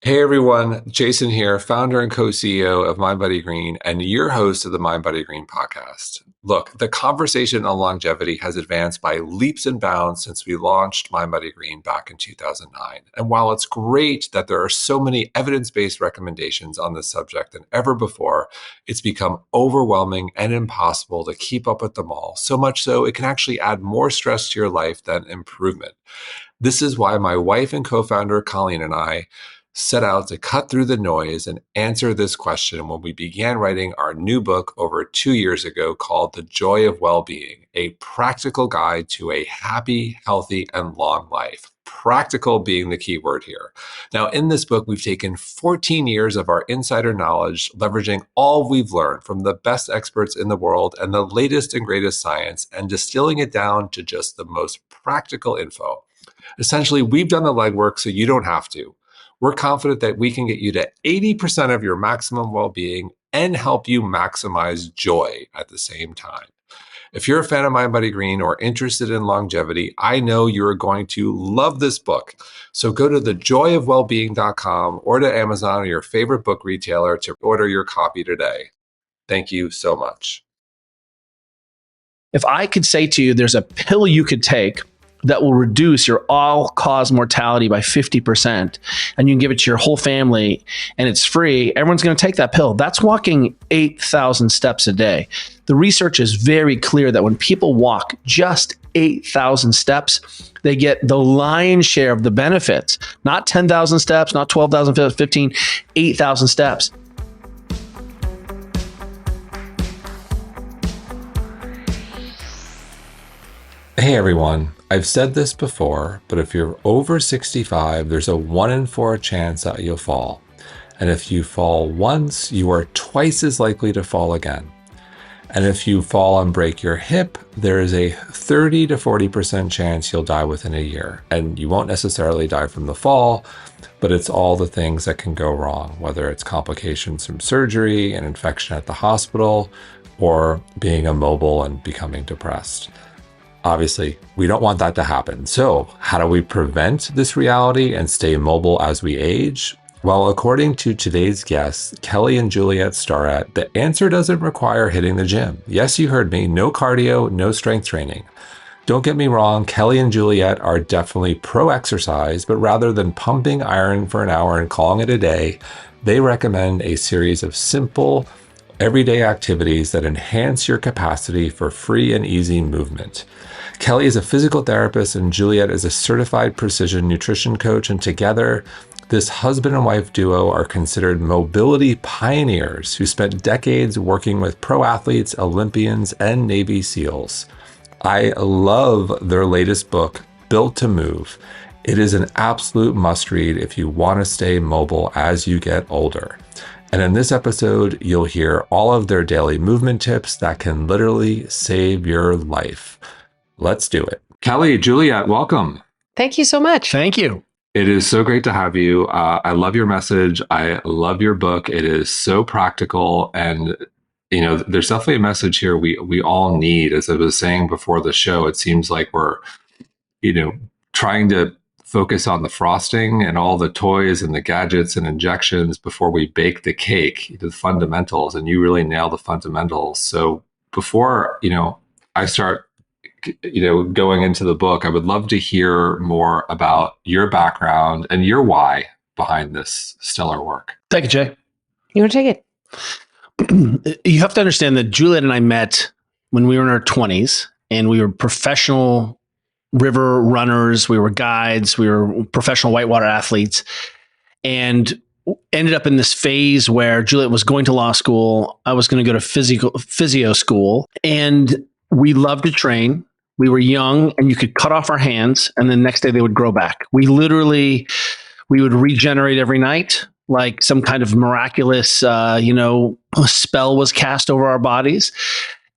Hey everyone, Jason here, founder and co-CEO of MindBodyGreen and your host of the MindBodyGreen podcast. Look, the conversation on longevity has advanced by leaps and bounds since we launched MindBodyGreen back in 2009. And while it's great that there are so many evidence-based recommendations on this subject than ever before, it's become overwhelming and impossible to keep up with them all, so much so it can actually add more stress to your life than improvement. This is why my wife and co-founder Colleen and I set out to cut through the noise and answer this question when we began writing our new book over 2 years ago called The Joy of Well-Being, a practical guide to a happy, healthy, and long life. Practical being the key word here. Now, in this book, we've taken 14 years of our insider knowledge, leveraging all we've learned from the best experts in the world and the latest and greatest science, and distilling it down to just the most practical info. Essentially, we've done the legwork so you don't have to. We're confident that we can get you to 80% of your maximum well-being and help you maximize joy at the same time. If you're a fan of MindBodyGreen or interested in longevity, I know you're going to love this book. So go to thejoyofwellbeing.com or to Amazon or your favorite book retailer to order your copy today. Thank you so much. If I could say to you, there's a pill you could take that will reduce your all-cause mortality by 50%, and you can give it to your whole family, and it's free, everyone's going to take that pill. That's walking 8,000 steps a day. The research is very clear that when people walk just 8,000 steps, they get the lion's share of the benefits. Not 10,000 steps, not 12,000, 15, 8,000 steps. Hey everyone, I've said this before, but if you're over 65, there's a 1 in 4 chance that you'll fall. And if you fall once, you are twice as likely to fall again. And if you fall and break your hip, there is a 30 to 40% chance you'll die within a year. And you won't necessarily die from the fall, but it's all the things that can go wrong, whether it's complications from surgery, an infection at the hospital, or being immobile and becoming depressed. Obviously, we don't want that to happen. So how do we prevent this reality and stay mobile as we age? Well, according to today's guests, Kelly and Juliet Starrett, the answer doesn't require hitting the gym. Yes, you heard me, no cardio, no strength training. Don't get me wrong, Kelly and Juliet are definitely pro-exercise, but rather than pumping iron for an hour and calling it a day, they recommend a series of simple, everyday activities that enhance your capacity for free and easy movement. Kelly is a physical therapist and Juliet is a certified precision nutrition coach, and together, this husband and wife duo are considered mobility pioneers who spent decades working with pro athletes, Olympians, and Navy SEALs. I love their latest book, Built to Move. It is an absolute must-read if you want to stay mobile as you get older. And in this episode, you'll hear all of their daily movement tips that can literally save your life. Let's do it. Kelly, Juliet, welcome. Thank you so much. Thank you. It is so great to have you. I love your message. I love your book. It is so practical. And, you know, there's definitely a message here we all need. As I was saying before the show, it seems like we're, trying to focus on the frosting and all the toys and the gadgets and injections before we bake the cake, the fundamentals. And you really nail the fundamentals. So before, I start going into the book, I would love to hear more about your background and your why behind this stellar work. Thank you, Jay. You want to take it? You have to understand that Juliet and I met when we were in our 20s, and we were professional river runners. We were guides. We were professional whitewater athletes, and ended up in this phase where Juliet was going to law school. I was going to go to physio school, and we loved to train. We were young, and you could cut off our hands, and the next day they would grow back. We would regenerate every night, like some kind of miraculous, spell was cast over our bodies.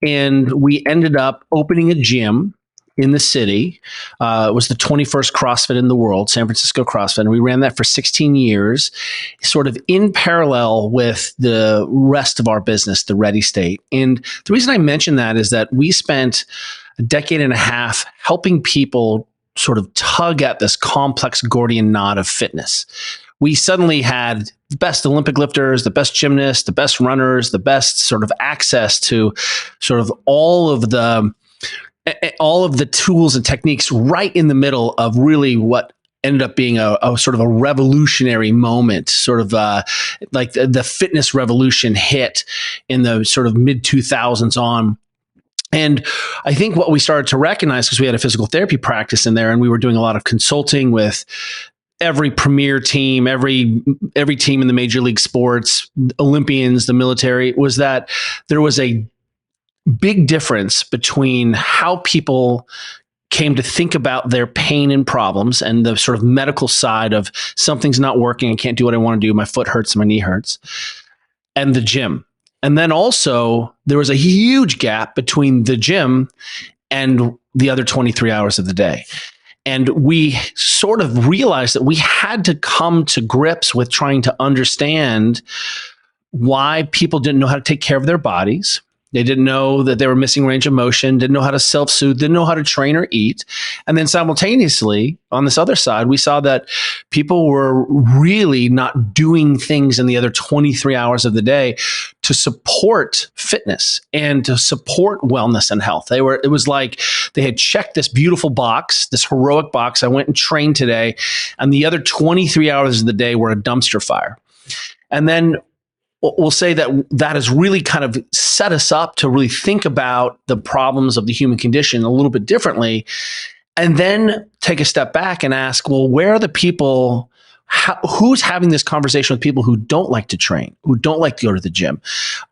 And we ended up opening a gym in the city. It was the 21st CrossFit in the world, San Francisco CrossFit. And we ran that for 16 years, sort of in parallel with the rest of our business, the Ready State. And the reason I mention that is that we spent a decade and a half helping people sort of tug at this complex Gordian knot of fitness. we suddenly had the best Olympic lifters, the best gymnasts, the best runners, the best sort of access to sort of all of the tools and techniques right in the middle of really what ended up being a sort of a revolutionary moment, sort of like the fitness revolution hit in the sort of mid 2000s on. And I think what we started to recognize, because we had a physical therapy practice in there and we were doing a lot of consulting with every premier team, every team in the major league sports, Olympians, the military, was that there was a big difference between how people came to think about their pain and problems and the sort of medical side of something's not working, I can't do what I want to do, my foot hurts, my knee hurts, and the gym. And then also there was a huge gap between the gym and the other 23 hours of the day. And we sort of realized that we had to come to grips with trying to understand why people didn't know how to take care of their bodies. They didn't know that they were missing range of motion, didn't know how to self-soothe, didn't know how to train or eat. And then simultaneously, on this other side, we saw that people were really not doing things in the other 23 hours of the day to support fitness and to support wellness and health. It was like they had checked this beautiful box, this heroic box. I went and trained today, and the other 23 hours of the day were a dumpster fire. And then we'll say that has really kind of set us up to really think about the problems of the human condition a little bit differently, and then take a step back and ask, well, where are the people, who's having this conversation with people who don't like to train, who don't like to go to the gym?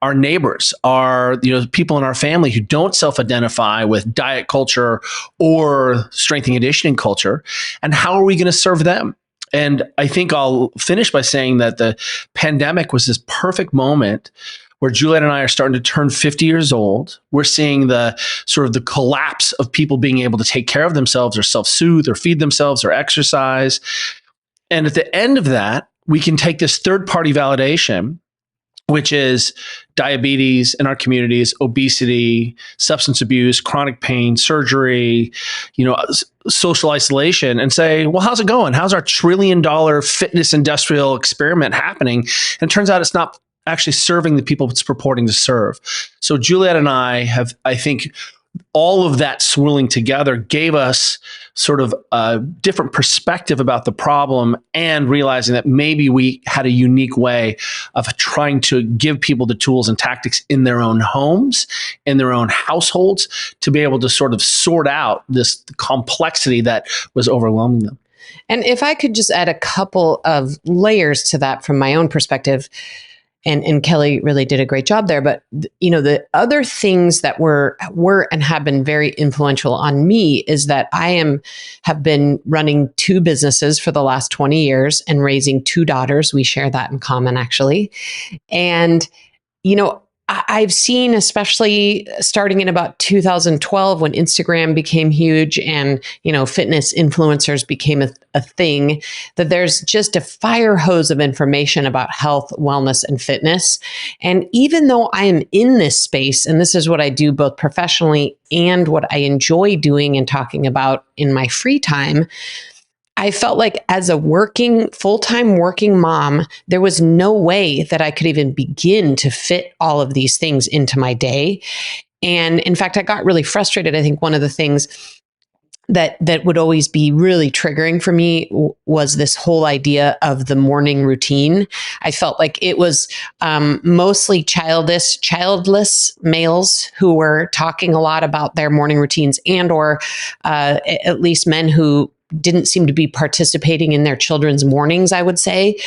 Our neighbors, our people in our family who don't self-identify with diet culture or strength and conditioning culture, and how are we going to serve them? And I think I'll finish by saying that the pandemic was this perfect moment where Juliet and I are starting to turn 50 years old. We're seeing the sort of the collapse of people being able to take care of themselves or self-soothe or feed themselves or exercise. And at the end of that, we can take this third-party validation, which is diabetes in our communities, obesity, substance abuse, chronic pain, surgery, social isolation, and say, well, how's it going? How's our $1 trillion fitness industrial experiment happening? And it turns out it's not actually serving the people it's purporting to serve. So Juliet and I have, I think, all of that swirling together gave us sort of a different perspective about the problem, and realizing that maybe we had a unique way of trying to give people the tools and tactics in their own homes, in their own households, to be able to sort of sort out this complexity that was overwhelming them. And if I could just add a couple of layers to that from my own perspective, and Kelly really did a great job there. But the other things that were and have been very influential on me is that I have been running 2 businesses for the last 20 years and raising 2 daughters. We share that in common, actually. And I've seen, especially starting in about 2012 when Instagram became huge and, fitness influencers became a thing, that there's just a fire hose of information about health, wellness, and fitness. And even though I am in this space, and this is what I do both professionally and what I enjoy doing and talking about in my free time, I felt like as a full-time working mom, there was no way that I could even begin to fit all of these things into my day. And in fact, I got really frustrated. I think one of the things that would always be really triggering for me was this whole idea of the morning routine. I felt like it was mostly childless males who were talking a lot about their morning routines, and or at least men who didn't seem to be participating in their children's mornings, I would say,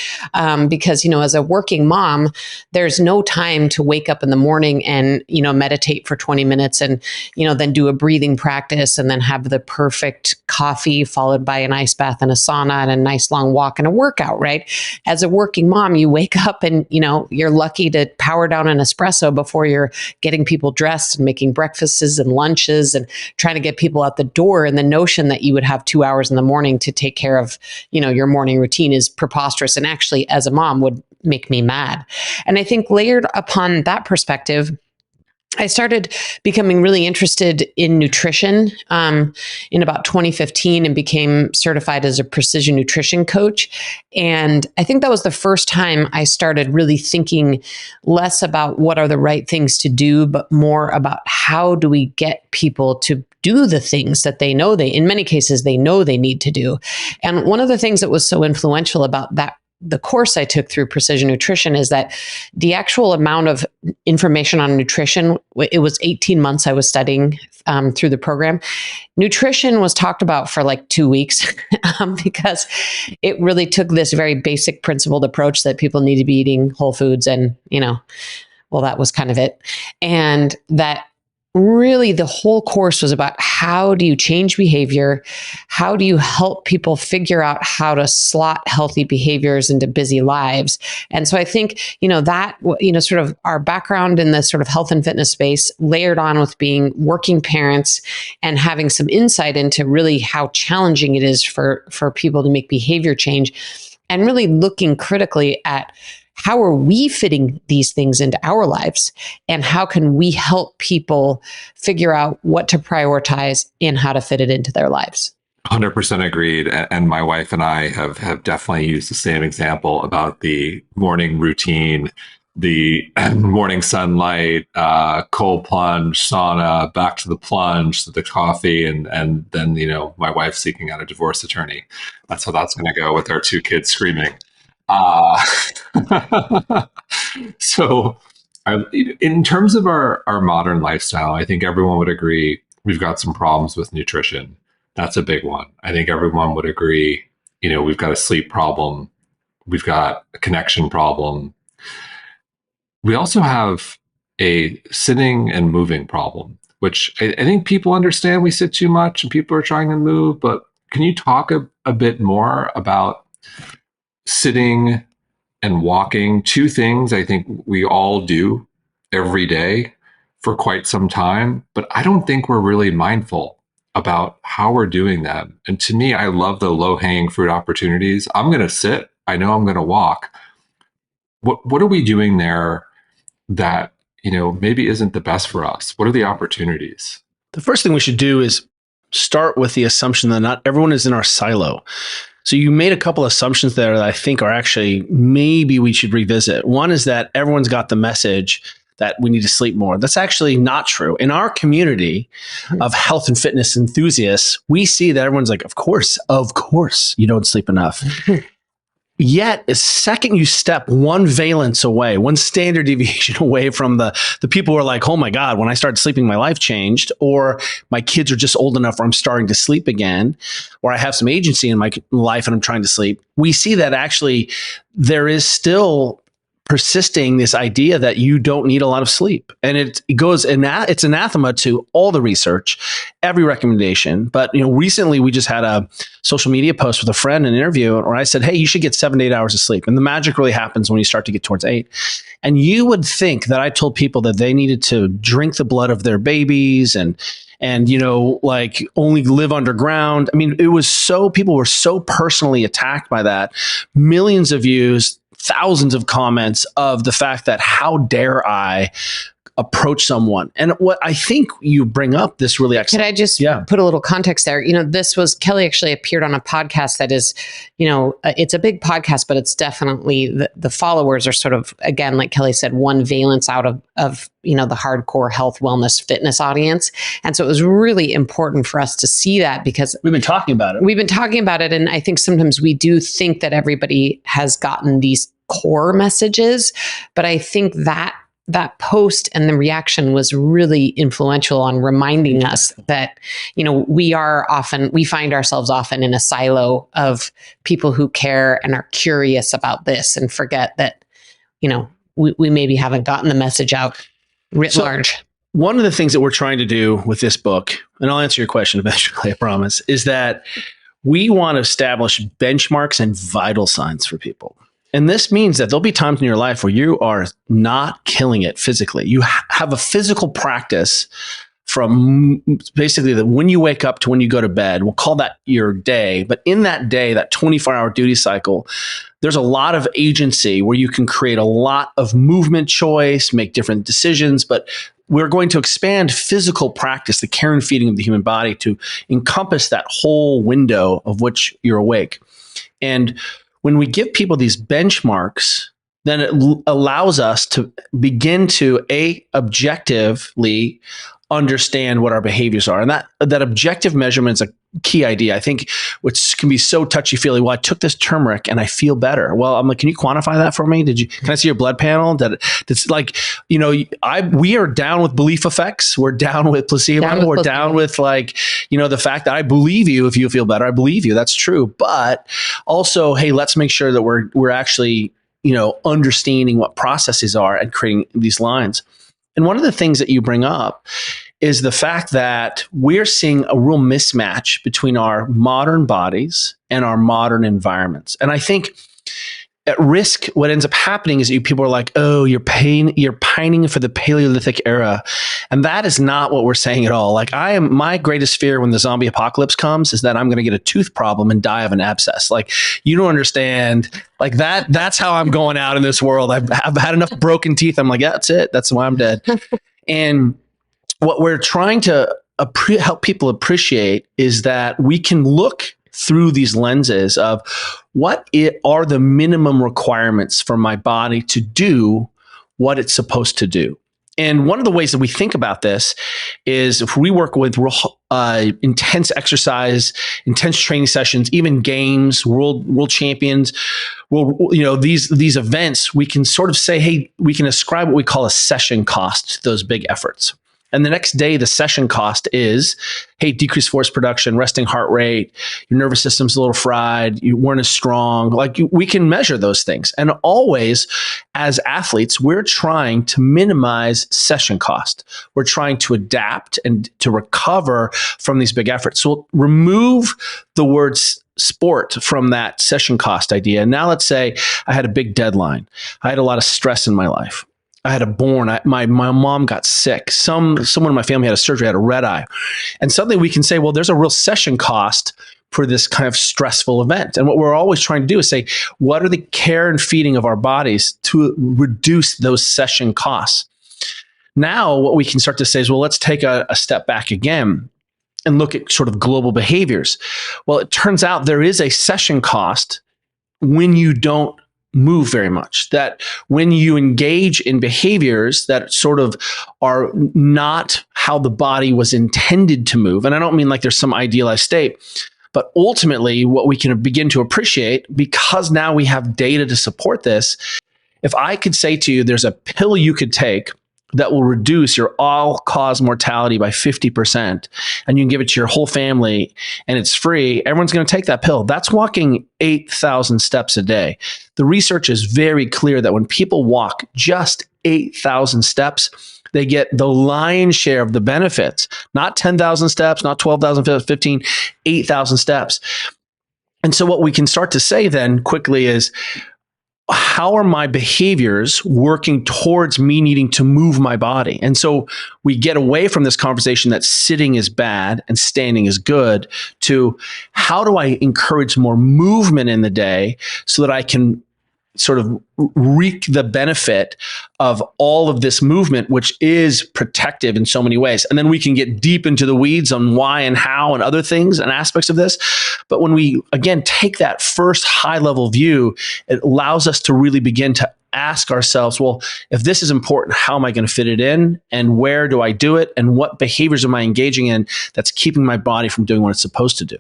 because, as a working mom, there's no time to wake up in the morning and, meditate for 20 minutes and, then do a breathing practice and then have the perfect coffee followed by an ice bath and a sauna and a nice long walk and a workout, right? As a working mom, you wake up and, you're lucky to power down an espresso before you're getting people dressed and making breakfasts and lunches and trying to get people out the door. And the notion that you would have 2 hours in the morning to take care of, your morning routine is preposterous, and actually as a mom would make me mad. And I think layered upon that perspective, I started becoming really interested in nutrition in about 2015 and became certified as a precision nutrition coach. And I think that was the first time I started really thinking less about what are the right things to do, but more about how do we get people to do the things that they know in many cases, they know they need to do. And one of the things that was so influential about the course I took through precision nutrition is that the actual amount of information on nutrition, it was 18 months I was studying through the program. Nutrition was talked about for like 2 weeks because it really took this very basic principled approach that people need to be eating whole foods and, well, that was kind of it. And that really the whole course was about how do you change behavior? How do you help people figure out how to slot healthy behaviors into busy lives? And so I think, sort of our background in the sort of health and fitness space layered on with being working parents and having some insight into really how challenging it is for people to make behavior change and really looking critically at how are we fitting these things into our lives? And how can we help people figure out what to prioritize and how to fit it into their lives? 100% agreed. And my wife and I have definitely used the same example about the morning routine, the morning sunlight, cold plunge, sauna, back to the plunge, to the coffee, and then, my wife seeking out a divorce attorney. That's how that's going to go with our 2 kids screaming. So in terms of our modern lifestyle, I think everyone would agree we've got some problems with nutrition. That's a big one. I think everyone would agree, we've got a sleep problem. We've got a connection problem. We also have a sitting and moving problem, which I think people understand we sit too much and people are trying to move, but can you talk a bit more about sitting and walking, 2 things I think we all do every day for quite some time, but I don't think we're really mindful about how we're doing them. And to me, I love the low-hanging fruit opportunities. I'm going to sit. I know I'm going to walk. What are we doing there that, maybe isn't the best for us? What are the opportunities? The first thing we should do is start with the assumption that not everyone is in our silo. So you made a couple assumptions there that I think are actually maybe we should revisit. One is that everyone's got the message that we need to sleep more. That's actually not true. In our community of health and fitness enthusiasts, we see that everyone's like, of course, you don't sleep enough. Yet, the second you step one valence away, one standard deviation away from the people who are like, oh my God, when I started sleeping, my life changed, or my kids are just old enough where I'm starting to sleep again, or I have some agency in my life and I'm trying to sleep, we see that actually there is still persisting this idea that you don't need a lot of sleep. And it goes, it's anathema to all the research, every recommendation. But, recently we just had a social media post with a friend, an interview, where I said, hey, you should get 7 to 8 hours of sleep. And the magic really happens when you start to get towards 8. And you would think that I told people that they needed to drink the blood of their babies and only live underground. I mean, people were so personally attacked by that. Millions of views, thousands of comments of the fact that how dare I approach someone. And what I think you bring up this really excellent. Could I just put a little context there? Kelly actually appeared on a podcast that is, it's a big podcast, but it's definitely the followers are sort of, again, like Kelly said, one valence out of the hardcore health, wellness, fitness audience. And so it was really important for us to see that because we've been talking about it. And I think sometimes we do think that everybody has gotten these core messages, but I think that post and the reaction was really influential on reminding us that, we find ourselves often in a silo of people who care and are curious about this and forget that, we maybe haven't gotten the message out writ large. One of the things that we're trying to do with this book, and I'll answer your question eventually, I promise, is that we want to establish benchmarks and vital signs for people. And this means that there'll be times in your life where you are not killing it physically. You have a physical practice from basically when you wake up to when you go to bed. We'll call that your day. But in that day, that 24-hour duty cycle, there's a lot of agency where you can create a lot of movement choice, make different decisions. But we're going to expand physical practice, the care and feeding of the human body, to encompass that whole window of which you're awake. And when we give people these benchmarks, then it allows us to begin to objectively understand what our behaviors are. And that objective measurement is a key idea, I think, which can be so touchy-feely. Well, I took this turmeric and I feel better. Well, I'm like, can you quantify that for me? Can I see your blood panel? That's like, we are down with belief effects. We're down with placebo. We're down with the fact that I believe you. If you feel better, I believe you. That's true. But also, hey, let's make sure that we're actually, understanding what processes are and creating these lines. And one of the things that you bring up is the fact that we're seeing a real mismatch between our modern bodies and our modern environments. And I think at risk, what ends up happening is people are like, oh, you're pining for the Paleolithic era. And that is not what we're saying at all. Like, my greatest fear when the zombie apocalypse comes is that I'm going to get a tooth problem and die of an abscess. Like, you don't understand. Like that's how I'm going out in this world. I've had enough broken teeth. I'm like, yeah, that's it. That's why I'm dead. And what we're trying to help people appreciate is that we can look through these lenses of what are the minimum requirements for my body to do what it's supposed to do. And one of the ways that we think about this is if we work with intense exercise, intense training sessions, even games, world champions, these events, we can sort of say, hey, we can ascribe what we call a session cost to those big efforts. And the next day, the session cost is, hey, decreased force production, resting heart rate, your nervous system's a little fried, you weren't as strong. We can measure those things. And always, as athletes, we're trying to minimize session cost. We're trying to adapt and to recover from these big efforts. So remove the words sport from that session cost idea. Now let's say I had a big deadline. I had a lot of stress in my life. I had my mom got sick. Someone in my family had a surgery, had a red eye. And suddenly we can say, well, there's a real session cost for this kind of stressful event. And what we're always trying to do is say, what are the care and feeding of our bodies to reduce those session costs? Now, what we can start to say is, well, let's take a step back again and look at sort of global behaviors. Well, it turns out there is a session cost when you don't move very much, that when you engage in behaviors that sort of are not how the body was intended to move, and I don't mean like there's some idealized state, but ultimately what we can begin to appreciate, because now we have data to support this, if I could say to you, there's a pill you could take that will reduce your all-cause mortality by 50%, and you can give it to your whole family, and it's free, everyone's going to take that pill. That's walking 8,000 steps a day. The research is very clear that when people walk just 8,000 steps, they get the lion's share of the benefits, not 10,000 steps, not 12,000, 15, 8,000 steps. And so what we can start to say then quickly is, how are my behaviors working towards me needing to move my body? And so we get away from this conversation that sitting is bad and standing is good to, how do I encourage more movement in the day so that I can sort of reap the benefit of all of this movement, which is protective in so many ways. And then we can get deep into the weeds on why and how and other things and aspects of this. But when we, again, take that first high level view, it allows us to really begin to ask ourselves, well, if this is important, how am I going to fit it in? And where do I do it? And what behaviors am I engaging in that's keeping my body from doing what it's supposed to do?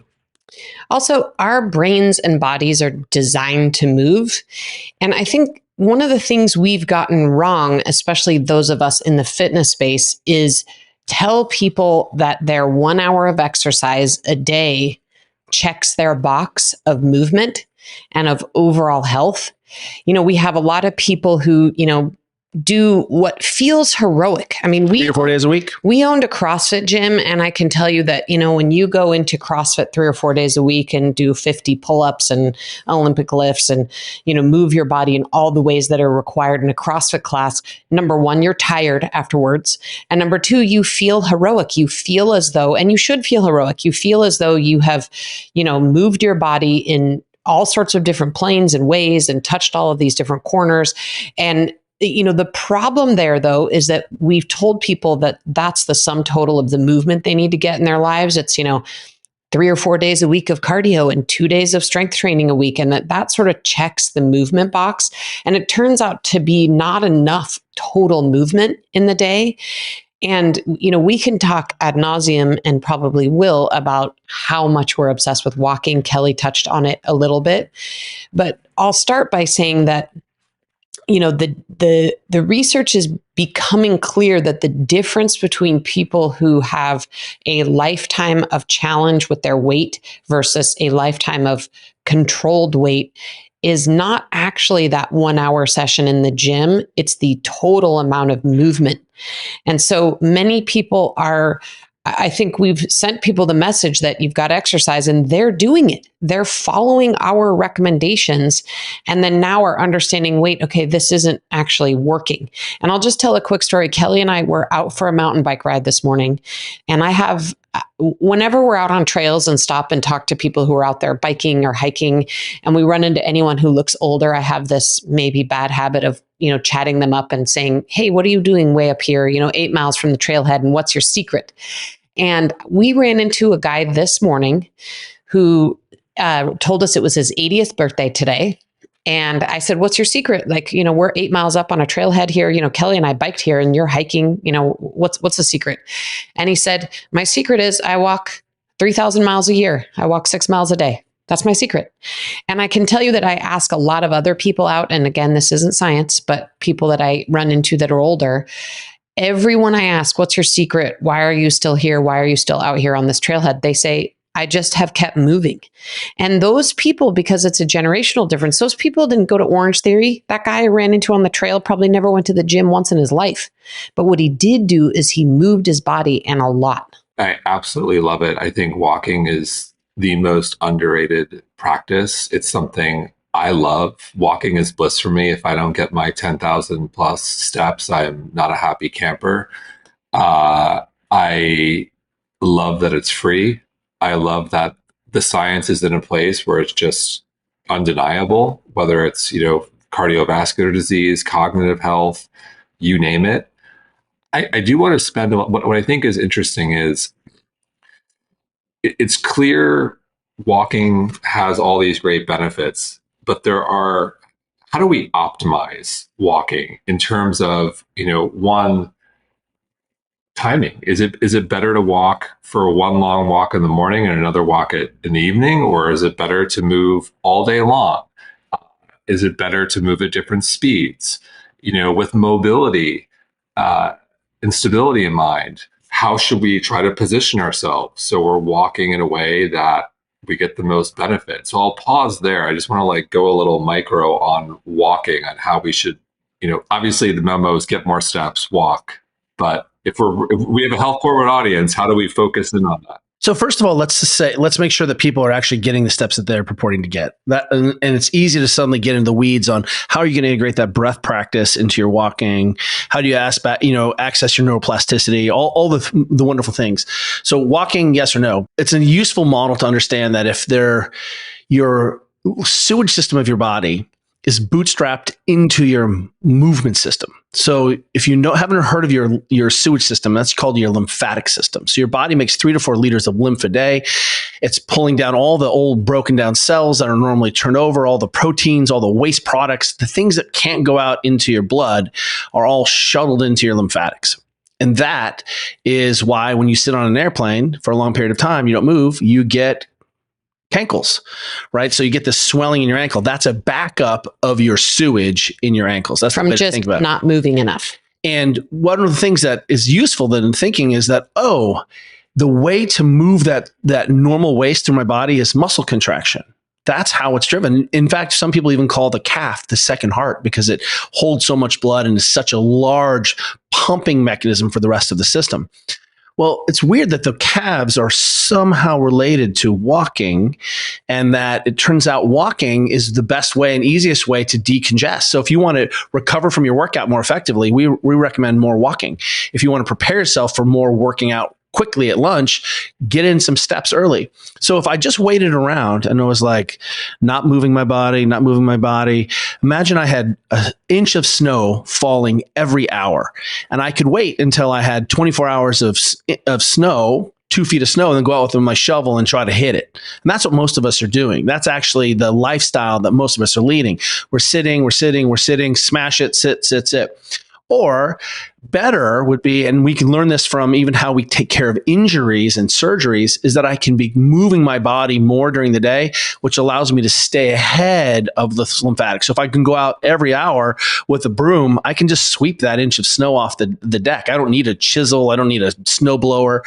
Also, our brains and bodies are designed to move. And I think one of the things we've gotten wrong, especially those of us in the fitness space, is tell people that their 1 hour of exercise a day checks their box of movement and of overall health. We have a lot of people who, do what feels heroic. I mean, 3 or 4 days a week. We owned a CrossFit gym, and I can tell you that, when you go into CrossFit 3 or 4 days a week and do 50 pull-ups and Olympic lifts and, move your body in all the ways that are required in a CrossFit class, number one, you're tired afterwards. And number two, you feel heroic. You feel as though, and you should feel heroic. You feel as though you have, moved your body in all sorts of different planes and ways and touched all of these different corners. And the problem there, though, is that we've told people that that's the sum total of the movement they need to get in their lives. It's, 3 or 4 days a week of cardio and 2 days of strength training a week. And that sort of checks the movement box. And it turns out to be not enough total movement in the day. And, we can talk ad nauseum and probably will about how much we're obsessed with walking. Kelly touched on it a little bit, but I'll start by saying that the research is becoming clear that the difference between people who have a lifetime of challenge with their weight versus a lifetime of controlled weight is not actually that 1 hour session in the gym. It's the total amount of movement. And so many people I think we've sent people the message that you've got to exercise, and they're doing it. They're following our recommendations, and then now are understanding, wait, okay, this isn't actually working. And I'll just tell a quick story. Kelly and I were out for a mountain bike ride this morning, and whenever we're out on trails and stop and talk to people who are out there biking or hiking, and we run into anyone who looks older, I have this maybe bad habit of chatting them up and saying, hey, what are you doing way up here, 8 miles from the trailhead, and what's your secret? And we ran into a guy this morning who told us it was his 80th birthday today. And I said, what's your secret? Like, we're 8 miles up on a trailhead here. Kelly and I biked here and you're hiking. What's the secret? And he said, my secret is I walk 3,000 miles a year. I walk 6 miles a day. That's my secret. And I can tell you that I ask a lot of other people out. And again, this isn't science, but people that I run into that are older. Everyone I ask, what's your secret? Why are you still here? Why are you still out here on this trailhead? They say, I just have kept moving. And those people, because it's a generational difference, those people didn't go to Orange Theory. That guy I ran into on the trail probably never went to the gym once in his life. But what he did do is he moved his body, and a lot. I absolutely love it. I think walking is the most underrated practice. It's something I love. Walking is bliss for me. If I don't get my 10,000 plus steps, I am not a happy camper. I love that it's free. I love that the science is in a place where it's just undeniable, whether it's, cardiovascular disease, cognitive health, you name it. I do want to spend what I think is interesting is it's clear walking has all these great benefits, but how do we optimize walking in terms of, one, timing? Is it better to walk for one long walk in the morning and another walk in the evening, or is it better to move all day long? Is it better to move at different speeds? With mobility and stability in mind, how should we try to position ourselves so we're walking in a way that we get the most benefit? So I'll pause there. I just want to go a little micro on walking and how we should, obviously the memo is get more steps, walk. But if we have a health forward audience, how do we focus in on that? So first of all, let's make sure that people are actually getting the steps that they're purporting to get. And it's easy to suddenly get into the weeds on how are you going to integrate that breath practice into your walking? How do you access your neuroplasticity? All the wonderful things. So walking, yes or no? It's a useful model to understand that if your sewage system of your body is bootstrapped into your movement system. So if you haven't heard of your sewage system, that's called your lymphatic system. So your body makes 3 to 4 liters of lymph a day. It's pulling down all the old broken down cells that are normally turned over, all the proteins, all the waste products, the things that can't go out into your blood are all shuttled into your lymphatics. And that is why when you sit on an airplane for a long period of time, you don't move, you get cankles, right? So you get this swelling in your ankle. That's a backup of your sewage in your ankles. That's from just not moving enough. And one of the things that is useful then in thinking is that, the way to move that normal waste through my body is muscle contraction. That's how it's driven. In fact, some people even call the calf the second heart because it holds so much blood and is such a large pumping mechanism for the rest of the system. Well, it's weird that the calves are somehow related to walking, and that it turns out walking is the best way and easiest way to decongest. So if you want to recover from your workout more effectively, we recommend more walking. If you want to prepare yourself for more working out quickly at lunch, get in some steps early. So if I just waited around and I was like, not moving my body, imagine I had an inch of snow falling every hour, and I could wait until I had 24 hours of snow, 2 feet of snow, and then go out with my shovel and try to hit it. And that's what most of us are doing. That's actually the lifestyle that most of us are leading. We're sitting, smash it, sit. Or better would be, and we can learn this from even how we take care of injuries and surgeries, is that I can be moving my body more during the day, which allows me to stay ahead of the lymphatics. So if I can go out every hour with a broom, I can just sweep that inch of snow off the deck. I don't need a chisel. I don't need a snow blower.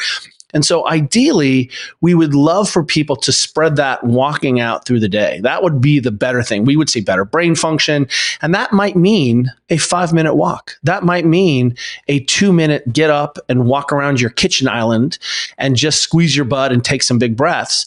And so ideally, we would love for people to spread that walking out through the day. That would be the better thing. We would see better brain function. And that might mean a 5-minute walk. That might mean a 2-minute get up and walk around your kitchen island and just squeeze your butt and take some big breaths.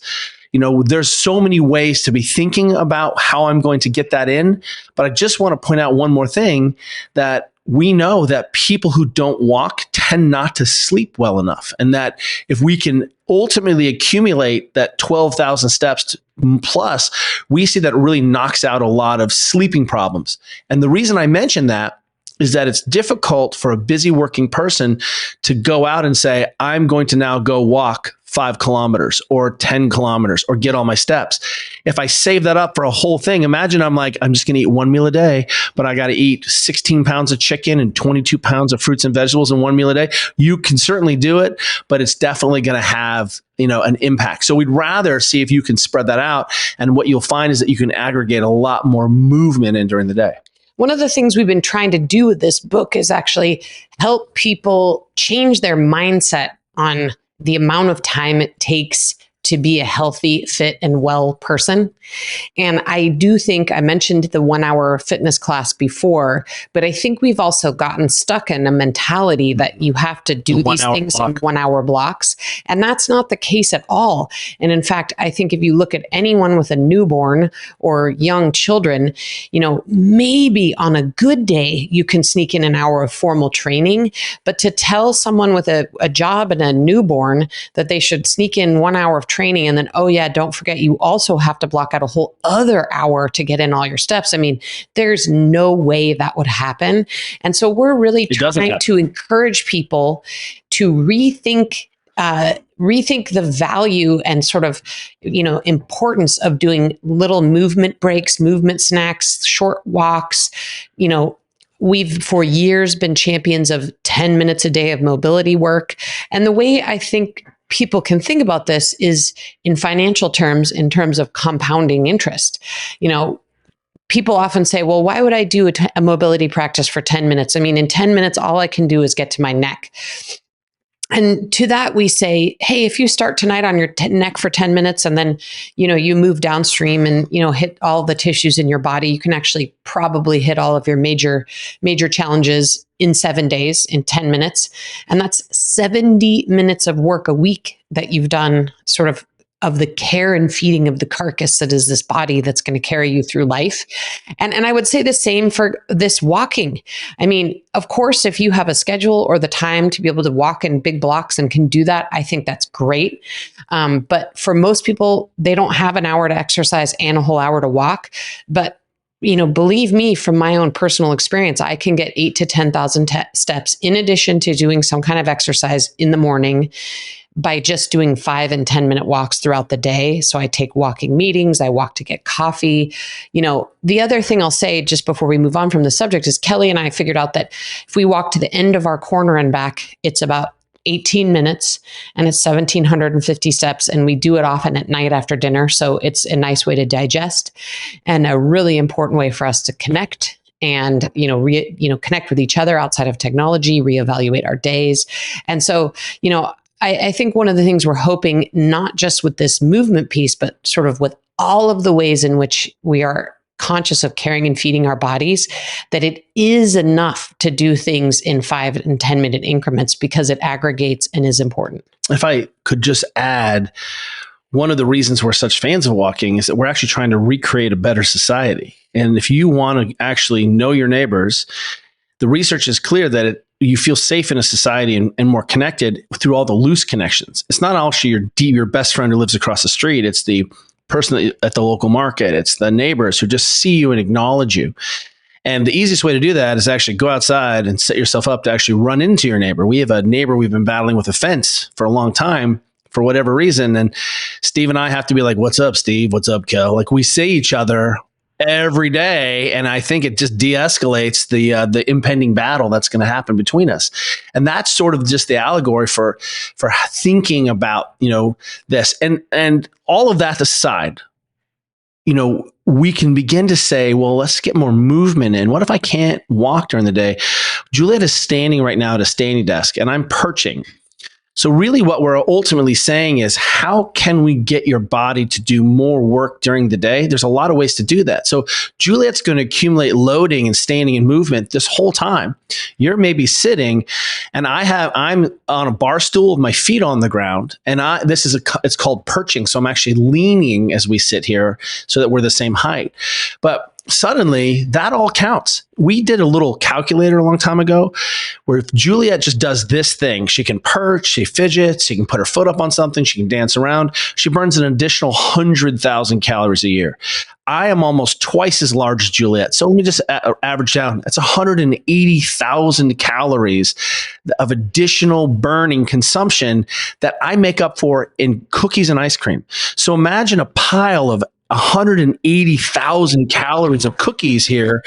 You know, there's so many ways to be thinking about how I'm going to get that in. But I just want to point out one more thing, that we know that people who don't walk tend not to sleep well enough. And that if we can ultimately accumulate that 12,000 steps plus, we see that it really knocks out a lot of sleeping problems. And the reason I mention that is that it's difficult for a busy working person to go out and say, I'm going to now go walk 5 kilometers or 10 kilometers or get all my steps. If I save that up for a whole thing, imagine I'm just going to eat 1 meal a day, but I got to eat 16 pounds of chicken and 22 pounds of fruits and vegetables in 1 meal a day. You can certainly do it, but it's definitely going to have, an impact. So we'd rather see if you can spread that out. And what you'll find is that you can aggregate a lot more movement in during the day. One of the things we've been trying to do with this book is actually help people change their mindset on the amount of time it takes to be a healthy, fit, and well person. And I do think I mentioned the 1-hour fitness class before, but I think we've also gotten stuck in a mentality that you have to do these things in 1-hour blocks. And that's not the case at all. And in fact, I think if you look at anyone with a newborn or young children, maybe on a good day, you can sneak in an hour of formal training. But to tell someone with a job and a newborn that they should sneak in 1 hour of training and then, oh yeah, don't forget, you also have to block out a whole other hour to get in all your steps. I mean, there's no way that would happen. And so we're really trying to encourage people to rethink the value and sort of, importance of doing little movement breaks, movement snacks, short walks. We've for years been champions of 10 minutes a day of mobility work. And the way I think people can think about this is in financial terms, in terms of compounding interest. People often say, well, why would I do a mobility practice for 10 minutes? I mean, in 10 minutes, all I can do is get to my neck. And to that, we say, hey, if you start tonight on your neck for 10 minutes and then, you move downstream and, hit all the tissues in your body, you can actually probably hit all of your major challenges in 7 days, in 10 minutes. And that's 70 minutes of work a week that you've done sort of the care and feeding of the carcass that is this body that's going to carry you through life. And I would say the same for this walking. I mean, of course, if you have a schedule or the time to be able to walk in big blocks and can do that, I think that's great. But for most people, they don't have an hour to exercise and a whole hour to walk. But believe me, from my own personal experience, I can get 8,000 to 10,000 steps in addition to doing some kind of exercise in the morning by just doing 5 and 10 minute walks throughout the day. So I take walking meetings, I walk to get coffee. The other thing I'll say just before we move on from the subject is Kelly and I figured out that if we walk to the end of our corner and back, it's about 18 minutes and it's 1,750 steps. And we do it often at night after dinner. So it's a nice way to digest and a really important way for us to connect and, connect with each other outside of technology, reevaluate our days. And so, I think one of the things we're hoping, not just with this movement piece, but sort of with all of the ways in which we are conscious of caring and feeding our bodies, that it is enough to do things in 5 and 10 minute increments because it aggregates and is important. If I could just add, one of the reasons we're such fans of walking is that we're actually trying to recreate a better society. And if you want to actually know your neighbors, the research is clear that you feel safe in a society and more connected through all the loose connections. It's not actually your best friend who lives across the street. It's the person at the local market. It's the neighbors who just see you and acknowledge you. And the easiest way to do that is actually go outside and set yourself up to actually run into your neighbor. We have a neighbor we've been battling with a fence for a long time for whatever reason. And Steve and I have to be like, what's up, Steve? What's up, Kel? Like, we see each other every day. And I think it just de-escalates the impending battle that's going to happen between us. And that's sort of just the allegory for thinking about, this and all of that aside, we can begin to say, well, let's get more movement in. What if I can't walk during the day? Juliet is standing right now at a standing desk and I'm perching. So really what we're ultimately saying is, how can we get your body to do more work during the day? There's a lot of ways to do that. So Juliet's going to accumulate loading and standing and movement this whole time. You're maybe sitting and I'm on a bar stool with my feet on the ground. And it's called perching. So I'm actually leaning as we sit here so that we're the same height. But suddenly that all counts. We did a little calculator a long time ago where if Juliet just does this thing, she can perch, she fidgets, she can put her foot up on something, she can dance around. She burns an additional 100,000 calories a year. I am almost twice as large as Juliet. So let me just average down. That's 180,000 calories of additional burning consumption that I make up for in cookies and ice cream. So imagine a pile of 180,000 calories of cookies here.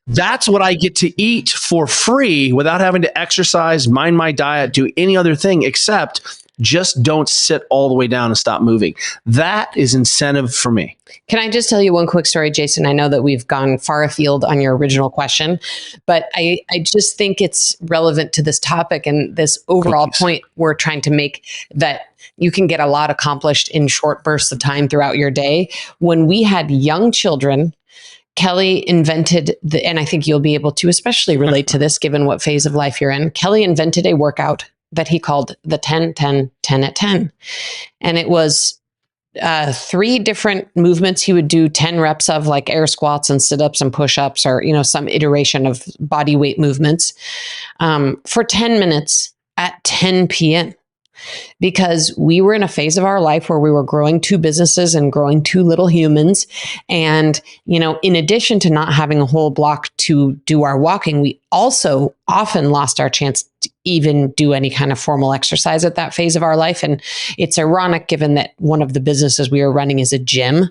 That's what I get to eat for free without having to exercise, mind my diet, do any other thing except just don't sit all the way down and stop moving. That is incentive for me. Can I just tell you one quick story, Jason? I know that we've gone far afield on your original question, but I just think it's relevant to this topic and this overall point we're trying to make, that you can get a lot accomplished in short bursts of time throughout your day. When we had young children, Kelly invented and I think you'll be able to especially relate to this given what phase of life you're in. Kelly invented a workout that he called the 10-10-10 at 10. And it was 3 different movements he would do 10 reps of, like air squats and sit-ups and push-ups, or some iteration of body weight movements for 10 minutes at 10 p.m. Because we were in a phase of our life where we were growing 2 businesses and growing 2 little humans. And, in addition to not having a whole block to do our walking, we also often lost our chance to even do any kind of formal exercise at that phase of our life. And it's ironic given that one of the businesses we were running is a gym,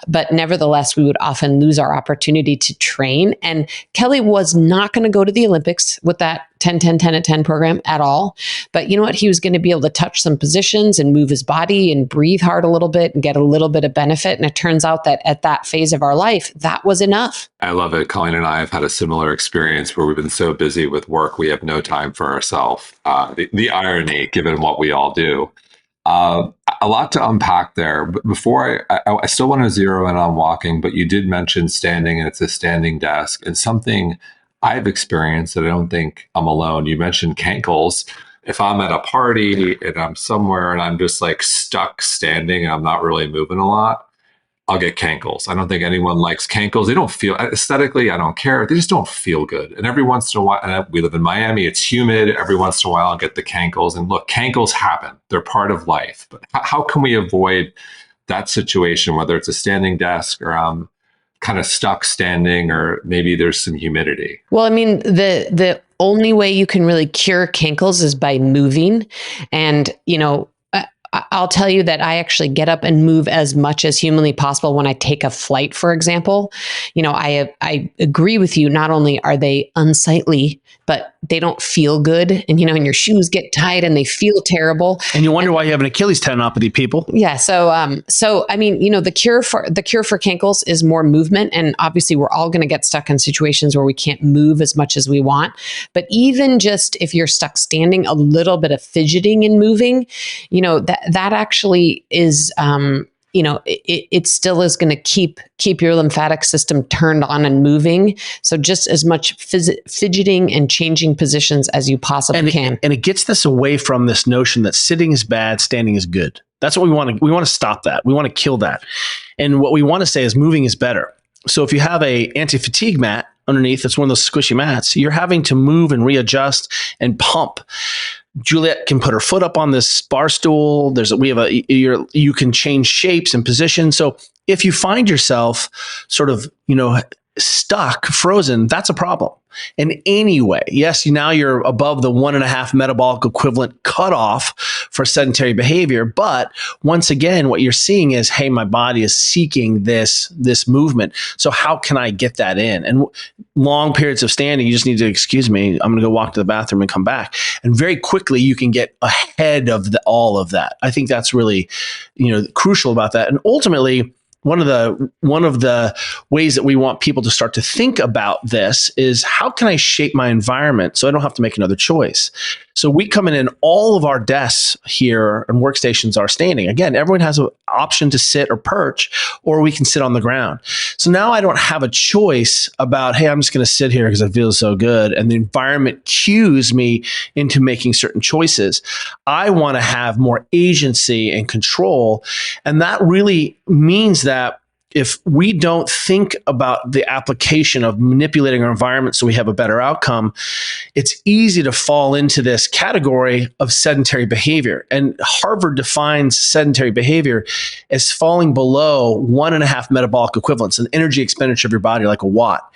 but nevertheless, we would often lose our opportunity to train. And Kelly was not going to go to the Olympics with that 10-10-10 at 10 program at all. But you know what? He was going to be able to touch some positions and move his body and breathe hard a little bit and get a little bit of benefit. And it turns out that at that phase of our life, that was enough. I love it. Colleen and I have had a similar experience where we've been so busy with work, we have no time for ourselves. The irony, given what we all do. A lot to unpack there. But before I still want to zero in on walking, but you did mention standing, and it's a standing desk, and something I've experienced that I don't think I'm alone. You mentioned cankles. If I'm at a party and I'm somewhere and I'm just like stuck standing and I'm not really moving a lot, I'll get cankles. I don't think anyone likes cankles. They don't feel, aesthetically, I don't care. They just don't feel good. And every once in a while, and we live in Miami, it's humid. Every once in a while, I'll get the cankles. And look, cankles happen. They're part of life. But how can we avoid that situation, whether it's a standing desk or I'm kind of stuck standing, or maybe there's some humidity? Well, I mean, the only way you can really cure cankles is by moving. And, I'll tell you that I actually get up and move as much as humanly possible when I take a flight, for example. I agree with you. Not only are they unsightly, but they don't feel good. And, and your shoes get tight and they feel terrible. And you wonder why you have an Achilles tendinopathy, people. Yeah. So I mean, the cure for cankles is more movement. And obviously we're all going to get stuck in situations where we can't move as much as we want. But even just if you're stuck standing, a little bit of fidgeting and moving, that actually is, it still is going to keep your lymphatic system turned on and moving. So just as much fidgeting and changing positions as you possibly can. And it gets this away from this notion that sitting is bad, standing is good. That's what we want to. We want to stop that. We want to kill that. And what we want to say is moving is better. So if you have a anti-fatigue mat, underneath. It's one of those squishy mats. You're having to move and readjust and pump. Juliet can put her foot up on this bar stool. You can change shapes and positions. So if you find yourself sort of, stuck, frozen, that's a problem. And anyway, yes, now you're above the 1.5 metabolic equivalent cutoff for sedentary behavior. But once again, what you're seeing is, hey, my body is seeking this movement. So how can I get that in? And long periods of standing, you just need to, excuse me, I'm going to go walk to the bathroom and come back. And very quickly, you can get ahead of all of that. I think that's really, crucial about that. And ultimately, one of the ways that we want people to start to think about this is, how can I shape my environment so I don't have to make another choice? So we come in and all of our desks here and workstations are standing. Again, everyone has an option to sit or perch, or we can sit on the ground. So now I don't have a choice about, hey, I'm just going to sit here because I feel so good. And the environment cues me into making certain choices. I want to have more agency and control. And that really means that if we don't think about the application of manipulating our environment so we have a better outcome, it's easy to fall into this category of sedentary behavior. And Harvard defines sedentary behavior as falling below 1.5 metabolic equivalents, an energy expenditure of your body like a watt.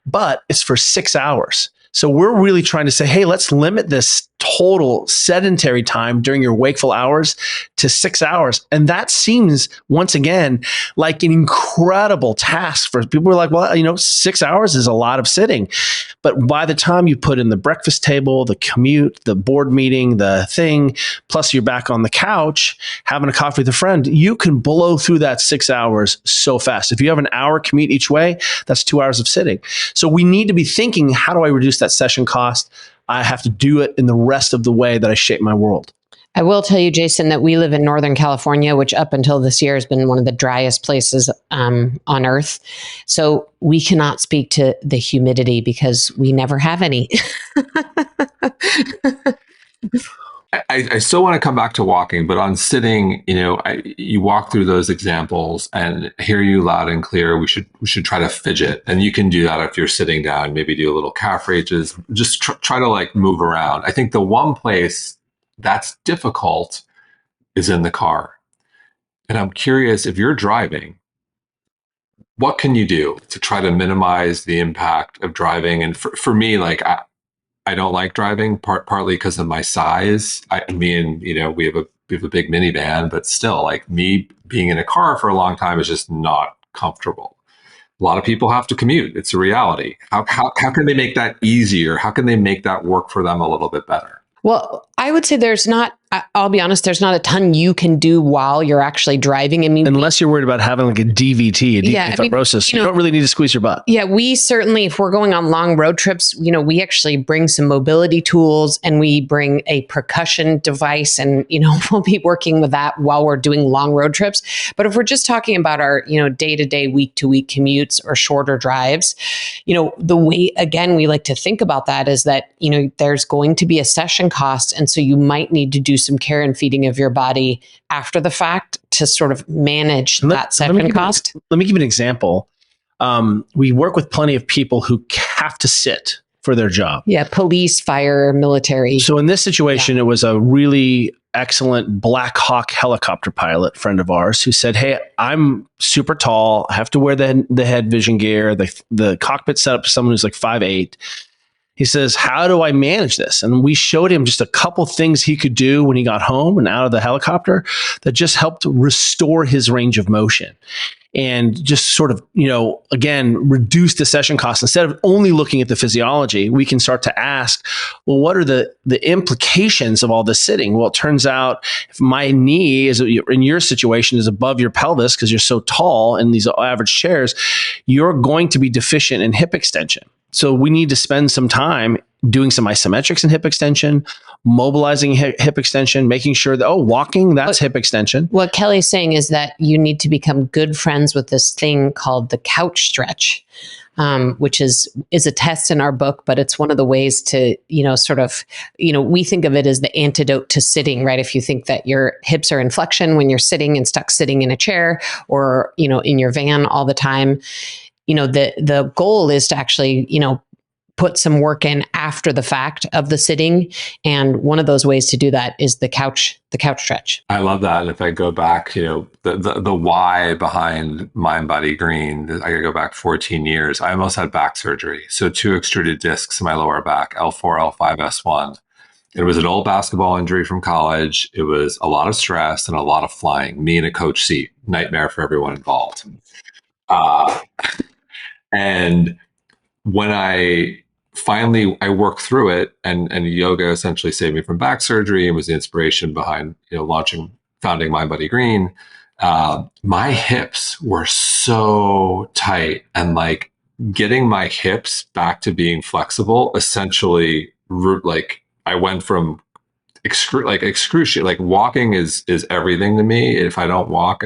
But it's for 6 hours. So we're really trying to say, hey, let's limit this total sedentary time during your wakeful hours to 6 hours. And that seems, once again, like an incredible task for people who are like, well, 6 hours is a lot of sitting. But by the time you put in the breakfast table, the commute, the board meeting, the thing, plus you're back on the couch having a coffee with a friend, you can blow through that 6 hours so fast. If you have an hour commute each way, that's 2 hours of sitting. So we need to be thinking, how do I reduce that session cost? I have to do it in the rest of the way that I shape my world. I will tell you, Jason, that we live in Northern California, which up until this year has been one of the driest places on earth. So we cannot speak to the humidity because we never have any. I still want to come back to walking, but on sitting, you walk through those examples and hear you loud and clear. We should try to fidget, and you can do that if you're sitting down. Maybe do a little calf raises. Just try to move around. I think the one place that's difficult is in the car, and I'm curious, if you're driving, what can you do to try to minimize the impact of driving? And for me, I don't like driving, partly because of my size. We have a big minivan, but still, me being in a car for a long time is just not comfortable. A lot of people have to commute. It's a reality. How can they make that easier? How can they make that work for them a little bit better? Well, I would say I'll be honest, there's not a ton you can do while you're actually driving. I mean, unless you're worried about having a DVT, a deep fibrosis, you don't really need to squeeze your butt. Yeah, we certainly, if we're going on long road trips, we actually bring some mobility tools and we bring a percussion device, and, we'll be working with that while we're doing long road trips. But if we're just talking about our, day-to-day, week-to-week commutes or shorter drives, the way, again, we like to think about that is that, there's going to be a session cost. And so you might need to do some care and feeding of your body after the fact to sort of manage that session cost. Let me give you an example. We work with plenty of people who have to sit for their job. Yeah, police, fire, military. So in this situation, It was a really excellent Black Hawk helicopter pilot friend of ours who said, hey, I'm super tall. I have to wear the head vision gear. The cockpit set up for someone who's like 5'8". He says, how do I manage this? And we showed him just a couple things he could do when he got home and out of the helicopter that just helped restore his range of motion and just sort of, again, reduce the session cost. Instead of only looking at the physiology, we can start to ask, well, what are the implications of all this sitting? Well, it turns out if my knee is, in your situation, is above your pelvis because you're so tall in these average chairs, you're going to be deficient in hip extension. So we need to spend some time doing some isometrics in hip extension, mobilizing hip extension, making sure that, walking, that's hip extension. What Kelly's saying is that you need to become good friends with this thing called the couch stretch, which is a test in our book, but it's one of the ways to, we think of it as the antidote to sitting, right? If you think that your hips are in flexion when you're sitting and stuck sitting in a chair or, in your van all the time. the goal is to actually, put some work in after the fact of the sitting. And one of those ways to do that is the couch stretch. I love that. And if I go back, the why behind Mind Body Green, I could go back 14 years. I almost had back surgery. So 2 extruded discs in my lower back, L4, L5, S1. It was an old basketball injury from college. It was a lot of stress and a lot of flying, me in a coach seat, nightmare for everyone involved. And when I worked through it, and yoga essentially saved me from back surgery and was the inspiration behind, founding Mind Body Green. My hips were so tight, and like getting my hips back to being flexible, essentially, like I went from excruciating. Like walking is everything to me. If I don't walk,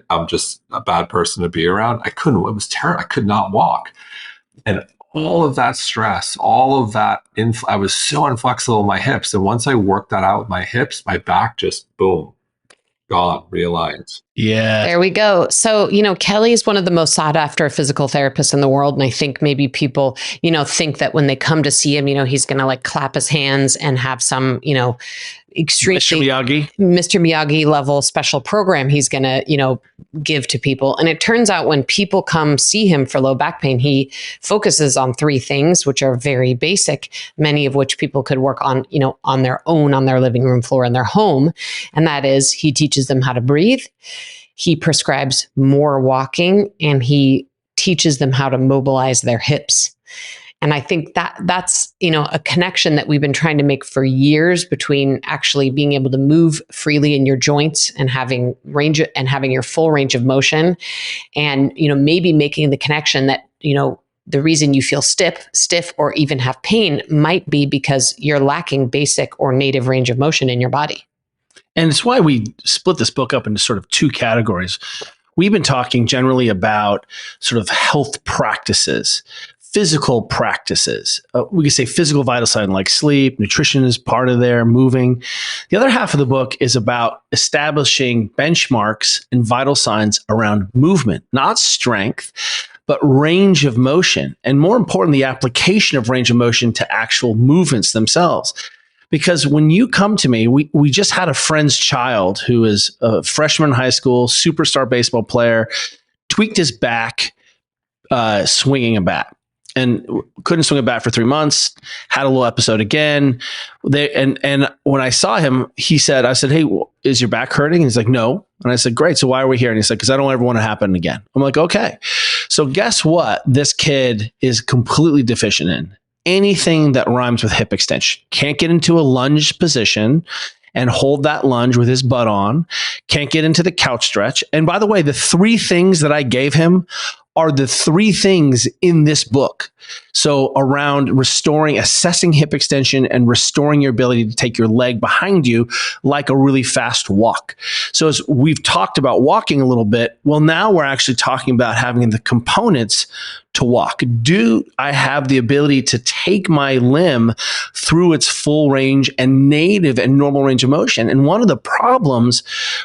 I'm just a bad person to be around. It was terrible. I could not walk. And all of that stress, all of that, I was so inflexible in my hips. And once I worked that out with my hips, my back just, boom, gone, realigned. Yeah. There we go. So, Kelly is one of the most sought after physical therapists in the world. And I think maybe people, think that when they come to see him, he's going to like clap his hands and have some, extremely Mr. Miyagi level special program he's going to, give to people. And it turns out when people come see him for low back pain, he focuses on 3 things, which are very basic, many of which people could work on, on their own, on their living room floor in their home. And that is, he teaches them how to breathe. He prescribes more walking, and he teaches them how to mobilize their hips. And I think that's, a connection that we've been trying to make for years between actually being able to move freely in your joints and having your full range of motion, and, maybe making the connection that, the reason you feel stiff or even have pain might be because you're lacking basic or native range of motion in your body. And it's why we split this book up into sort of 2 categories. We've been talking generally about sort of health practices, physical practices. We could say physical vital sign like sleep, nutrition is part of there, moving. The other half of the book is about establishing benchmarks and vital signs around movement, not strength, but range of motion. And more important, the application of range of motion to actual movements themselves. Because when you come to me, we just had a friend's child who is a freshman in high school, superstar baseball player, tweaked his back swinging a bat, and couldn't swing a bat for 3 months, had a little episode again. And when I saw him, I said, hey, is your back hurting? And he's like, no. And I said, great. So why are we here? And he's like, because I don't ever want to happen again. I'm like, okay. So guess what? This kid is completely deficient in anything that rhymes with hip extension. Can't get into a lunge position and hold that lunge with his butt on. Can't get into the couch stretch. And by the way, the 3 things that I gave him are the 3 things in this book. So around assessing hip extension and restoring your ability to take your leg behind you like a really fast walk. So as we've talked about walking a little bit, well, now we're actually talking about having the components to walk. Do I have the ability to take my limb through its full range and native and normal range of motion? And one of the problems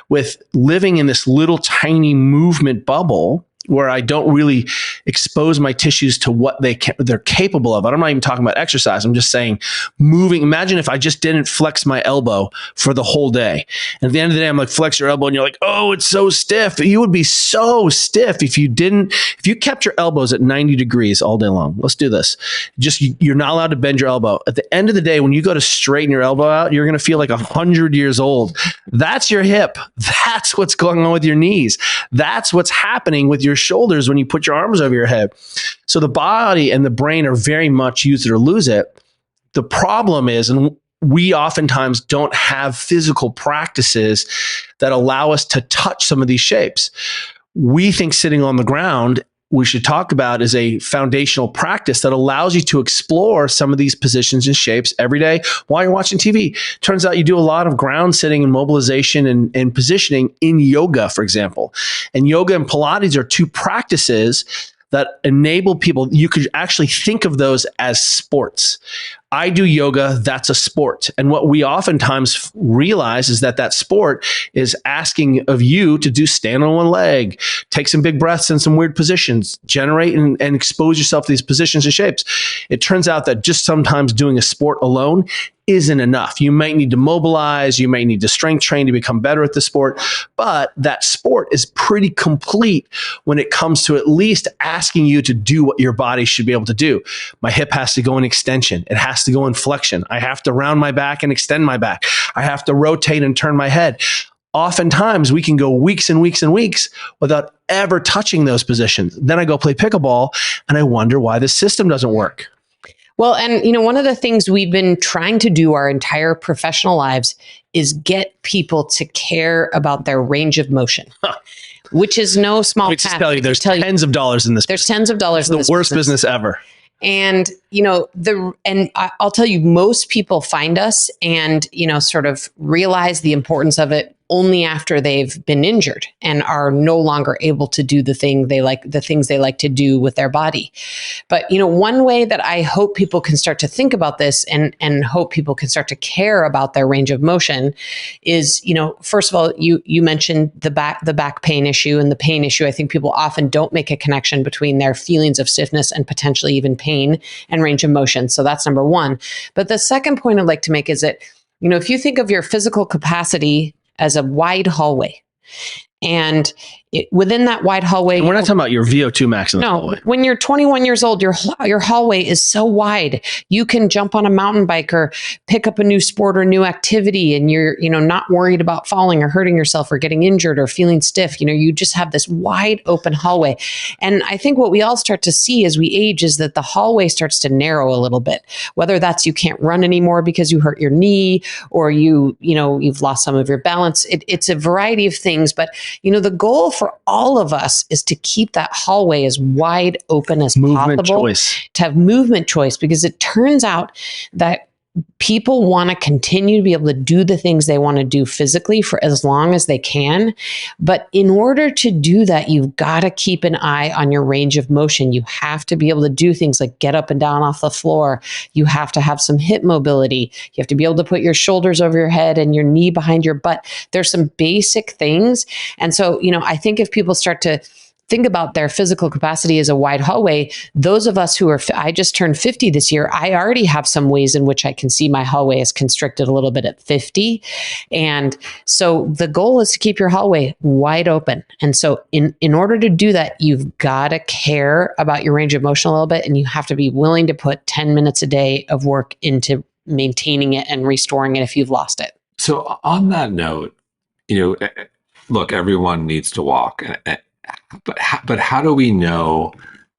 with living in this little tiny movement bubble where I don't really expose my tissues to what they're capable of. I'm not even talking about exercise. I'm just saying moving. Imagine if I just didn't flex my elbow for the whole day. And at the end of the day, I'm like, flex your elbow. And you're like, oh, it's so stiff. You would be so stiff if you kept your elbows at 90 degrees all day long. Let's do this. You're not allowed to bend your elbow. At the end of the day, when you go to straighten your elbow out, you're going to feel like 100 years old. That's your hip. That's what's going on with your knees. That's what's happening with your shoulders when you put your arms over your head. So the body and the brain are very much use it or lose it. The problem is, and we oftentimes don't have physical practices that allow us to touch some of these shapes. We think sitting on the ground, we should talk about is a foundational practice that allows you to explore some of these positions and shapes every day while you're watching TV. Turns out you do a lot of ground sitting and mobilization and positioning in yoga, for example. And yoga and Pilates are 2 practices that enable people. You could actually think of those as sports. I do yoga, that's a sport. And what we oftentimes realize is that sport is asking of you to do stand on one leg, take some big breaths in some weird positions, generate and expose yourself to these positions and shapes. It turns out that just sometimes doing a sport alone isn't enough. You might need to mobilize, you might need to strength train to become better at the sport, but that sport is pretty complete when it comes to at least asking you to do what your body should be able to do. My hip has to go in extension. It has to go in flexion. I have to round my back and extend my back. I have to rotate and turn my head. Oftentimes we can go weeks and weeks and weeks without ever touching those positions. Then I go play pickleball and I wonder why the system doesn't work. Well, and one of the things we've been trying to do our entire professional lives is get people to care about their range of motion, which is no small task. Let me just tell you, there's tens of dollars in this. There's tens of dollars in this. It's the worst business ever. And, I'll tell you, most people find us and, sort of realize the importance of it only after they've been injured and are no longer able to do the things they like to do with their body. But, one way that I hope people can start to think about this and hope people can start to care about their range of motion is, first of all, you mentioned the back pain issue and the pain issue. I think people often don't make a connection between their feelings of stiffness and potentially even pain and range of motion. So that's number one. But the second point I'd like to make is that, if you think of your physical capacity as a wide hallway, and within that wide hallway, and we're not talking about your VO2 max in the hallway. When you're 21 years old, your hallway is so wide. You can jump on a mountain bike or pick up a new sport or new activity, and you're not worried about falling or hurting yourself or getting injured or feeling stiff. You just have this wide open hallway. And I think what we all start to see as we age is that the hallway starts to narrow a little bit. Whether that's you can't run anymore because you hurt your knee, or you've lost some of your balance. It's a variety of things, but the goal for all of us is to keep that hallway as wide open as movement possible. Choice. To have movement choice, because it turns out that people want to continue to be able to do the things they want to do physically for as long as they can. But in order to do that, you've got to keep an eye on your range of motion. You have to be able to do things like get up and down off the floor. You have to have some hip mobility. You have to be able to put your shoulders over your head and your knee behind your butt. There's some basic things. And so, I think if people start to think about their physical capacity as a wide hallway, those of us I just turned 50 this year, I already have some ways in which I can see my hallway is constricted a little bit at 50. And so the goal is to keep your hallway wide open. And so in order to do that, you've got to care about your range of motion a little bit, and you have to be willing to put 10 minutes a day of work into maintaining it and restoring it if you've lost it. So on that note, look, everyone needs to walk. But how do we know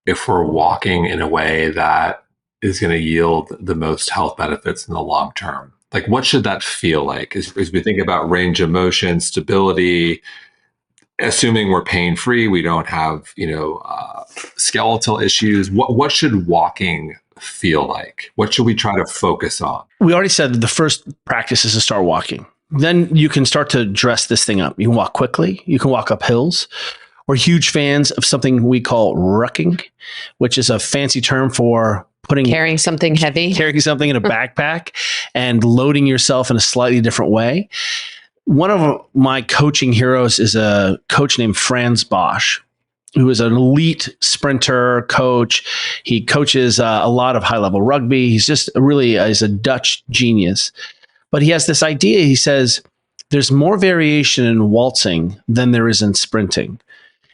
if we're walking in a way that is going to yield the most health benefits in the long term? Like, what should that feel like as we think about range of motion, stability, assuming we're pain-free, we don't have, skeletal issues. What should walking feel like? What should we try to focus on? We already said that the first practice is to start walking. Then you can start to dress this thing up. You can walk quickly. You can walk up hills. We're huge fans of something we call rucking, which is a fancy term for carrying something heavy, carrying something in a backpack and loading yourself in a slightly different way. One of my coaching heroes is a coach named Franz Bosch, who is an elite sprinter coach. He coaches a lot of high-level rugby. He's just he's a Dutch genius. But he has this idea. He says, there's more variation in waltzing than there is in sprinting.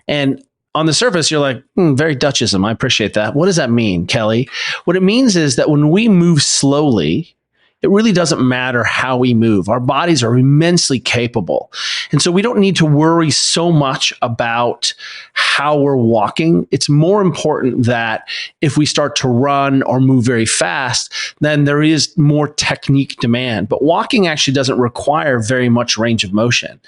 And on the surface, you're like, very Dutchism. I appreciate that. What does that mean, Kelly? What it means is that when we move slowly, it really doesn't matter how we move. Our bodies are immensely capable. And so we don't need to worry so much about how we're walking. It's more important that if we start to run or move very fast, then there is more technique demand. But walking actually doesn't require very much range of motion.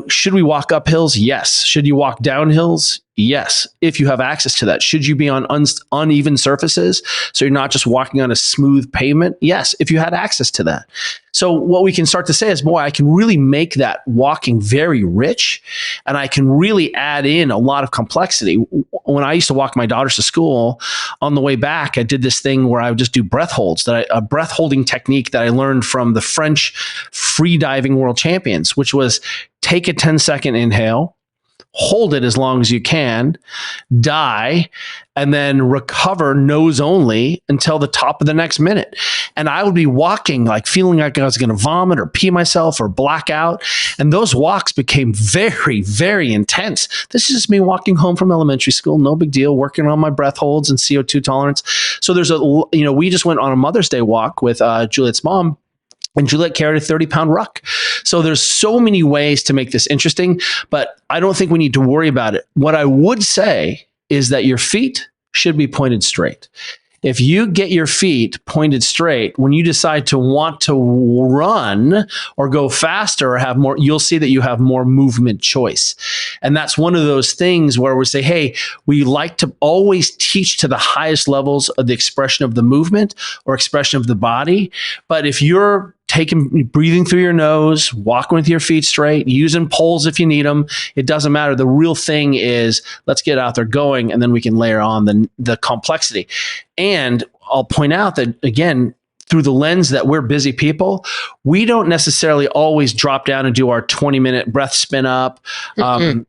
Should we walk up hills? Yes. Should you walk down hills? Yes. If you have access to that. Should you be on uneven surfaces so you're not just walking on a smooth pavement? Yes, if you had access to that. So what we can start to say is, boy, I can really make that walking very rich, and I can really add in a lot of complexity. When I used to walk my daughters to school, on the way back, I did this thing where I would just do breath holds, a breath holding technique that I learned from the French free diving world champions, which was take a 10-second inhale, hold it as long as you can, die, and then recover nose only until the top of the next minute. And I would be walking like feeling like I was going to vomit or pee myself or black out. And those walks became very, very intense. This is just me walking home from elementary school. No big deal, working on my breath holds and CO2 tolerance. So we just went on a Mother's Day walk with Juliet's mom, and Juliet carried a 30-pound ruck. So there's so many ways to make this interesting, but I don't think we need to worry about it. What I would say is that your feet should be pointed straight. If you get your feet pointed straight, when you decide to want to run or go faster or have more, you'll see that you have more movement choice. And that's one of those things where we say, hey, we like to always teach to the highest levels of the expression of the movement or expression of the body. But if you're breathing through your nose, walking with your feet straight, using poles if you need them, it doesn't matter. The real thing is let's get out there going, and then we can layer on the complexity. And I'll point out that, again, through the lens that we're busy people, we don't necessarily always drop down and do our 20-minute breath spin up.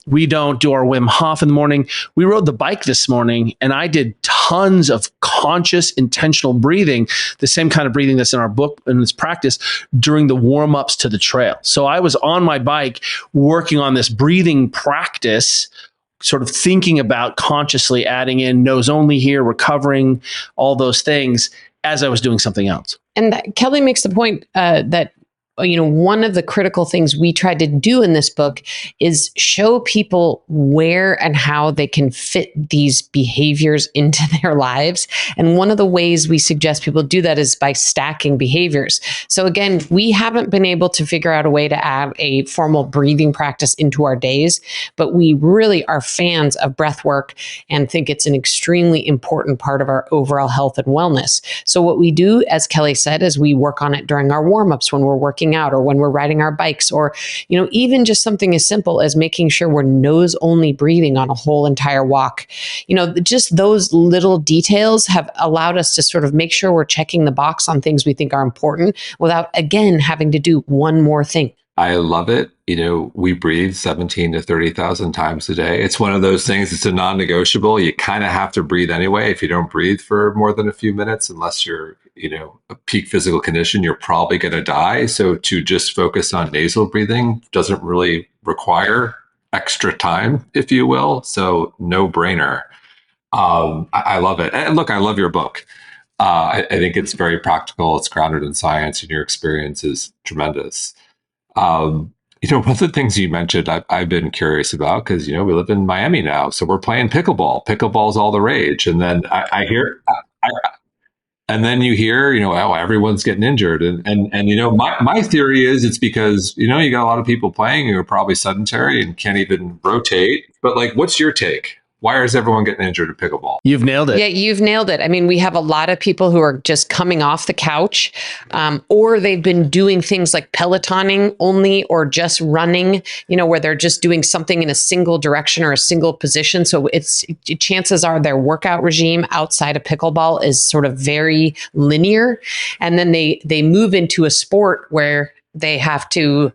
We don't do our Wim Hof in the morning. We rode the bike this morning, and I did tons of conscious, intentional breathing, the same kind of breathing that's in our book and this practice during the warm-ups to the trail. So I was on my bike working on this breathing practice, sort of thinking about consciously adding in nose only here, recovering, all those things as I was doing something else. And Kelly makes the point that one of the critical things we tried to do in this book is show people where and how they can fit these behaviors into their lives. And one of the ways we suggest people do that is by stacking behaviors. So again, we haven't been able to figure out a way to add a formal breathing practice into our days, but we really are fans of breath work and think it's an extremely important part of our overall health and wellness. So what we do, as Kelly said, is we work on it during our warm-ups when we're working out or when we're riding our bikes, or even just something as simple as making sure we're nose only breathing on a whole entire walk. Just those little details have allowed us to sort of make sure we're checking the box on things we think are important without, again, having to do one more thing. I love it. We breathe 17 to 30,000 times a day. It's one of those things, it's a non-negotiable. You kind of have to breathe anyway. If you don't breathe for more than a few minutes, unless you're, a peak physical condition, you're probably going to die. So to just focus on nasal breathing doesn't really require extra time, if you will. So no brainer. I love it. And look, I love your book. I think it's very practical. It's grounded in science, and your experience is tremendous. One of the things you mentioned, I've been curious about, because, we live in Miami now, so we're playing pickleball. Pickleball's all the rage. And then then you hear, oh, everyone's getting injured. And my theory is it's because, you got a lot of people playing who are probably sedentary and can't even rotate. But what's your take? Why is everyone getting injured at pickleball? You've nailed it. Yeah, you've nailed it. I mean, we have a lot of people who are just coming off the couch, or they've been doing things like Pelotoning only, or just running, where they're just doing something in a single direction or a single position. So chances are their workout regime outside of pickleball is sort of very linear. And then they move into a sport where they have to,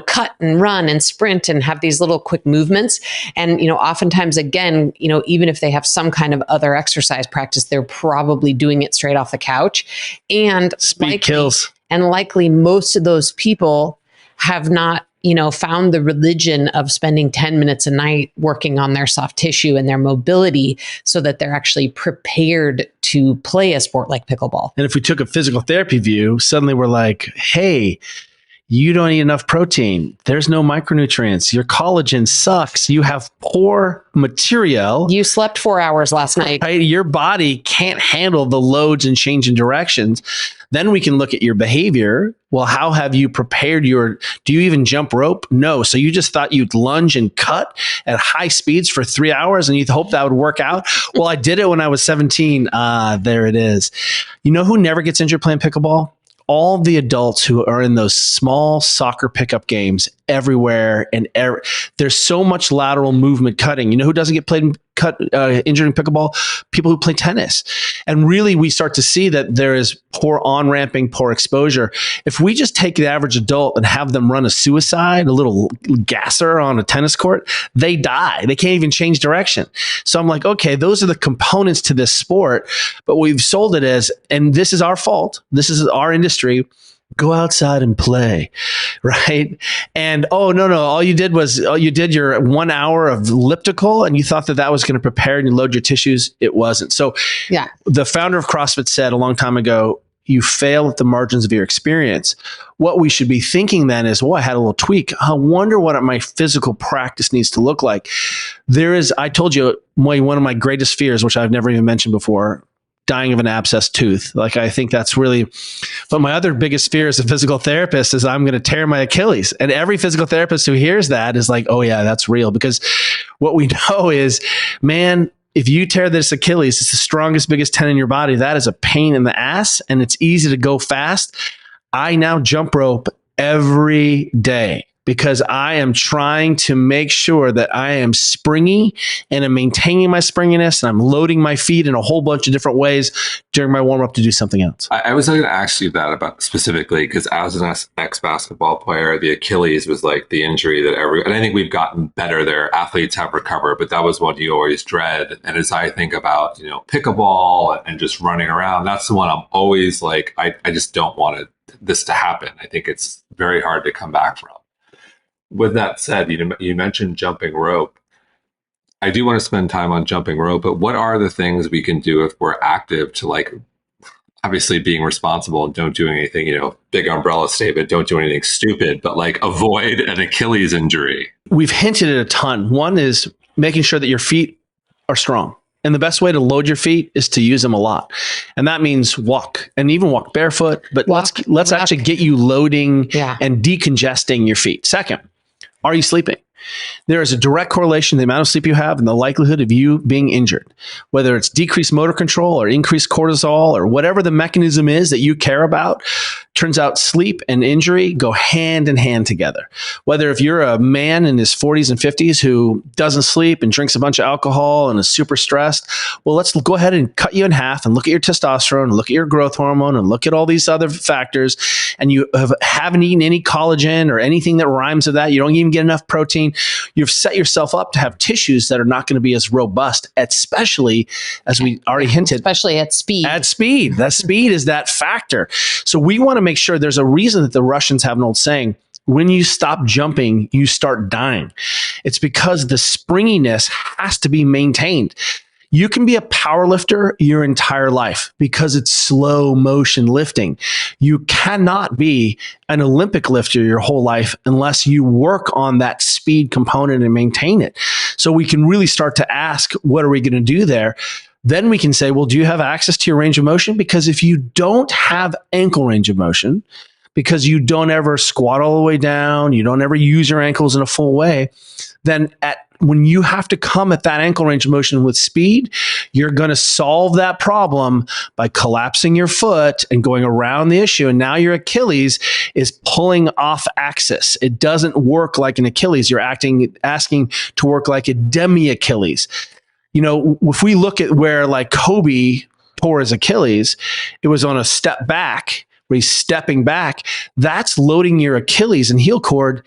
cut and run and sprint and have these little quick movements. And, oftentimes, again, even if they have some kind of other exercise practice, they're probably doing it straight off the couch. And speed kills. And likely most of those people have not, found the religion of spending 10 minutes a night working on their soft tissue and their mobility so that they're actually prepared to play a sport like pickleball. And if we took a physical therapy view, suddenly we're like, hey, You don't eat enough protein. There's no micronutrients. Your collagen sucks. You have poor material. You slept 4 hours last night. Right? Your body can't handle the loads and change in directions. Then we can look at your behavior. Well, how have you prepared do you even jump rope? No. So you just thought you'd lunge and cut at high speeds for 3 hours and you hope that would work out? Well, I did it when I was 17. There it is. You know who never gets injured playing pickleball? All the adults who are in those small soccer pickup games everywhere, and there's so much lateral movement cutting. You know who doesn't get injured in pickleball? People who play tennis. And really, we start to see that there is poor on-ramping, poor exposure. If we just take the average adult and have them run a suicide, a little gasser on a tennis court, they die. They can't even change direction. So I'm like, okay, those are the components to this sport, but we've sold it as, and this is our fault. This is our industry. Go outside and play, right? And oh no, all you did was you did your 1 hour of elliptical, and you thought that was going to prepare and load your tissues. It wasn't. So, yeah, the founder of CrossFit said a long time ago, you fail at the margins of your experience. What we should be thinking then is, I had a little tweak. I wonder what my physical practice needs to look like. I told you, one of my greatest fears, which I've never even mentioned before, dying of an abscessed tooth. Like, I think that's really, but my other biggest fear as a physical therapist is I'm going to tear my Achilles. And every physical therapist who hears that is like, oh yeah, that's real. Because what we know is, man, if you tear this Achilles, it's the strongest, biggest tendon in your body. That is a pain in the ass, and it's easy to go fast. I now jump rope every day because I am trying to make sure that I am springy and I'm maintaining my springiness, and I'm loading my feet in a whole bunch of different ways during my warm up to do something else. I was going to ask you that about specifically because as an ex-basketball player, the Achilles was like the injury that and I think we've gotten better there. Athletes have recovered, but that was one you always dread. And as I think about, pickleball and just running around, that's the one I'm always like, I just don't want this to happen. I think it's very hard to come back from. With that said, you mentioned jumping rope. I do want to spend time on jumping rope, but what are the things we can do if we're active to, obviously being responsible and don't do anything, big umbrella statement, don't do anything stupid, but avoid an Achilles injury? We've hinted at a ton. One is making sure that your feet are strong. And the best way to load your feet is to use them a lot. And that means walk, and even walk barefoot, but let's actually get you loading and decongesting your feet. Second, are you sleeping? There is a direct correlation to the amount of sleep you have and the likelihood of you being injured, whether it's decreased motor control or increased cortisol or whatever the mechanism is that you care about. Turns out sleep and injury go hand in hand together. Whether if you're a man in his 40s and 50s who doesn't sleep and drinks a bunch of alcohol and is super stressed, well, let's go ahead and cut you in half and look at your testosterone and look at your growth hormone and look at all these other factors. And you haven't eaten any collagen or anything that rhymes with that. You don't even get enough protein. You've set yourself up to have tissues that are not going to be as robust, especially as we already hinted. Especially at speed. At speed. That speed is that factor. So we want to make sure there's a reason that the Russians have an old saying, when you stop jumping, you start dying. It's because the springiness has to be maintained. You can be a power lifter your entire life because it's slow motion lifting. You cannot be an Olympic lifter your whole life unless you work on that speed component and maintain it. So we can really start to ask, what are we going to do there? Then we can say, well, do you have access to your range of motion? Because if you don't have ankle range of motion, because you don't ever squat all the way down, you don't ever use your ankles in a full way, then when you have to come at that ankle range of motion with speed, you're going to solve that problem by collapsing your foot and going around the issue. And now your Achilles is pulling off axis. It doesn't work like an Achilles. You're asking to work like a demi Achilles. If we look at where Kobe tore his Achilles, it was on a step back where he's stepping back. That's loading your Achilles and heel cord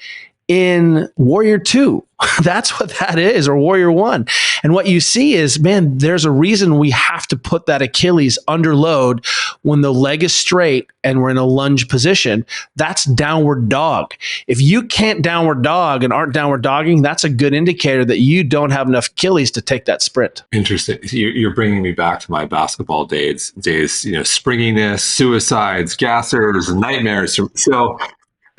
in Warrior 2. That's what that is, or Warrior 1. And what you see is, man, there's a reason we have to put that Achilles under load when the leg is straight and we're in a lunge position. That's downward dog. If you can't downward dog and aren't downward dogging, that's a good indicator that you don't have enough Achilles to take that sprint. Interesting. You're bringing me back to my basketball days, springiness, suicides, gassers, nightmares. So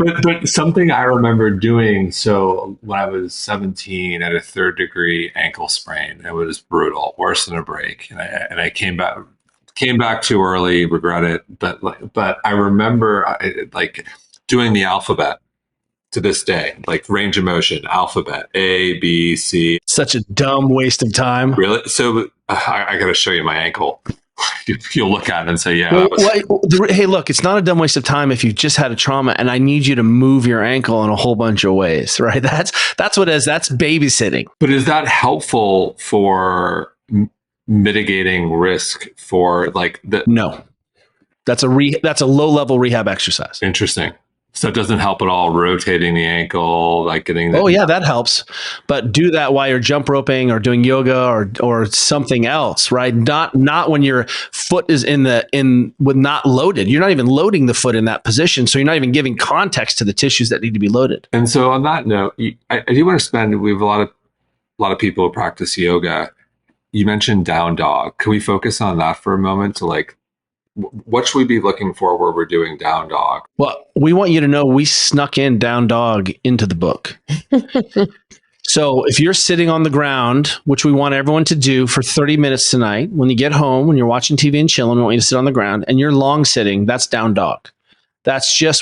But something I remember doing. So when I was 17, I had a third degree ankle sprain. It was brutal, worse than a break, and I came back too early. Regret it. But I remember like doing the alphabet to this day, like range of motion, alphabet, A, B, C. Such a dumb waste of time. Really? So I got to show you my ankle. You'll look at it and say, yeah. Hey, look, it's not a dumb waste of time if you've just had a trauma and I need you to move your ankle in a whole bunch of ways, right? That's what it is. That's babysitting. But is that helpful for mitigating risk for like the? No, that's a low level rehab exercise. Interesting. So it doesn't help at all rotating the ankle, like getting. Oh yeah, that helps. But do that while you're jump roping or doing yoga or something else, right? Not when your foot is with not loaded. You're not even loading the foot in that position, so you're not even giving context to the tissues that need to be loaded. And so on that note, I do want to spend. We have a lot of people who practice yoga. You mentioned down dog. Can we focus on that for a moment to like? What should we be looking for where we're doing down dog? Well, we want you to know we snuck in down dog into the book. So if you're sitting on the ground, which we want everyone to do for 30 minutes tonight, when you get home, when you're watching TV and chilling, we want you to sit on the ground and you're long sitting, that's down dog.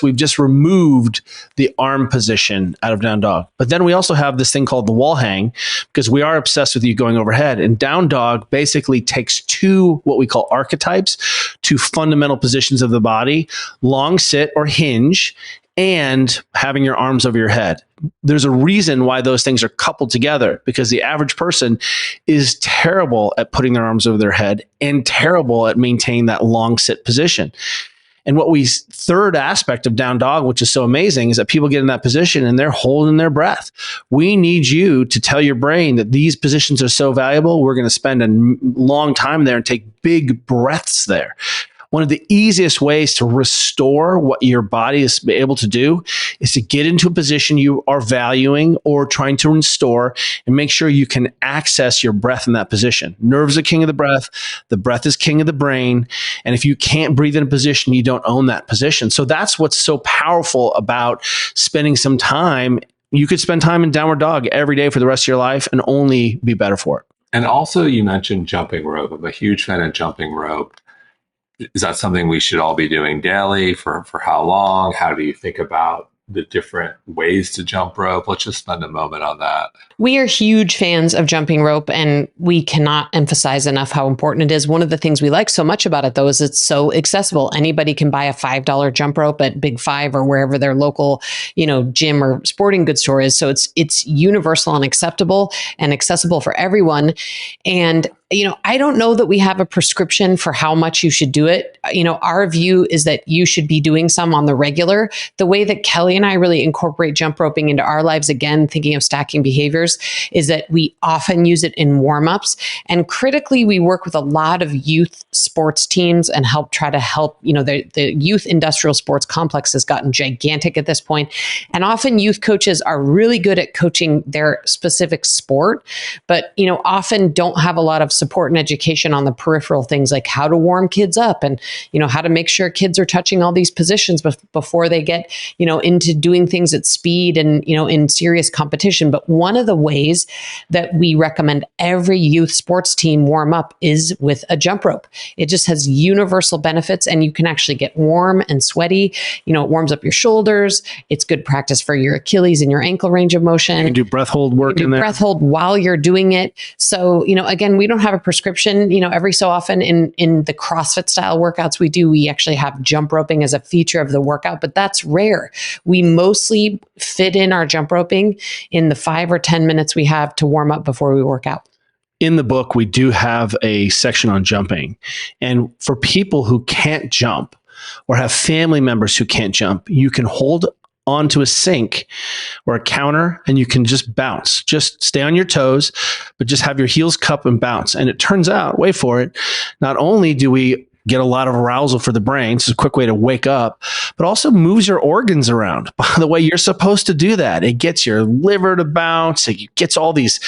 We've just removed the arm position out of down dog. But then we also have this thing called the wall hang, because we are obsessed with you going overhead. And down dog basically takes two, what we call archetypes, two fundamental positions of the body, long sit or hinge, and having your arms over your head. There's a reason why those things are coupled together, because the average person is terrible at putting their arms over their head and terrible at maintaining that long sit position. And third aspect of down dog, which is so amazing, is that people get in that position and they're holding their breath. We need you to tell your brain that these positions are so valuable. We're going to spend a long time there and take big breaths there. One of the easiest ways to restore what your body is able to do is to get into a position you are valuing or trying to restore and make sure you can access your breath in that position. Nerves are king of the breath is king of the brain. And if you can't breathe in a position, you don't own that position. So that's what's so powerful about spending some time. You could spend time in downward dog every day for the rest of your life and only be better for it. And also you mentioned jumping rope. I'm a huge fan of jumping rope. Is that something we should all be doing daily? For how long? How do you think about the different ways to jump rope? Let's just spend a moment on that. We are huge fans of jumping rope, and we cannot emphasize enough how important it is. One of the things we like so much about it, though, is it's so accessible. Anybody can buy a $5 jump rope at Big Five or wherever their local, gym or sporting goods store is. So it's universal and acceptable and accessible for everyone. And I don't know that we have a prescription for how much you should do it. Our view is that you should be doing some on the regular. The way that Kelly and I really incorporate jump roping into our lives, again, thinking of stacking behaviors, is that we often use it in warm-ups. And critically, we work with a lot of youth sports teams and try to help, the youth industrial sports complex has gotten gigantic at this point. And often youth coaches are really good at coaching their specific sport, but, often don't have a lot of support and education on the peripheral things like how to warm kids up and, how to make sure kids are touching all these positions before they get, into doing things at speed and, in serious competition. But one of the ways that we recommend every youth sports team warm up is with a jump rope. It just has universal benefits and you can actually get warm and sweaty. It warms up your shoulders. It's good practice for your Achilles and your ankle range of motion. You can do breath hold work in there. Breath hold while you're doing it. So, again, we don't have a prescription. Every so often in the CrossFit style workouts we actually have jump roping as a feature of the workout, but that's rare. We mostly fit in our jump roping in the 5 or 10 minutes we have to warm up before we work out. In the book, we do have a section on jumping. And for people who can't jump or have family members who can't jump, you can hold onto a sink or a counter and you can just bounce. Just stay on your toes, but just have your heels cup and bounce. And it turns out, wait for it, not only do we get a lot of arousal for the brain. It's a quick way to wake up, but also moves your organs around. By the way, you're supposed to do that. It gets your liver to bounce. It gets all these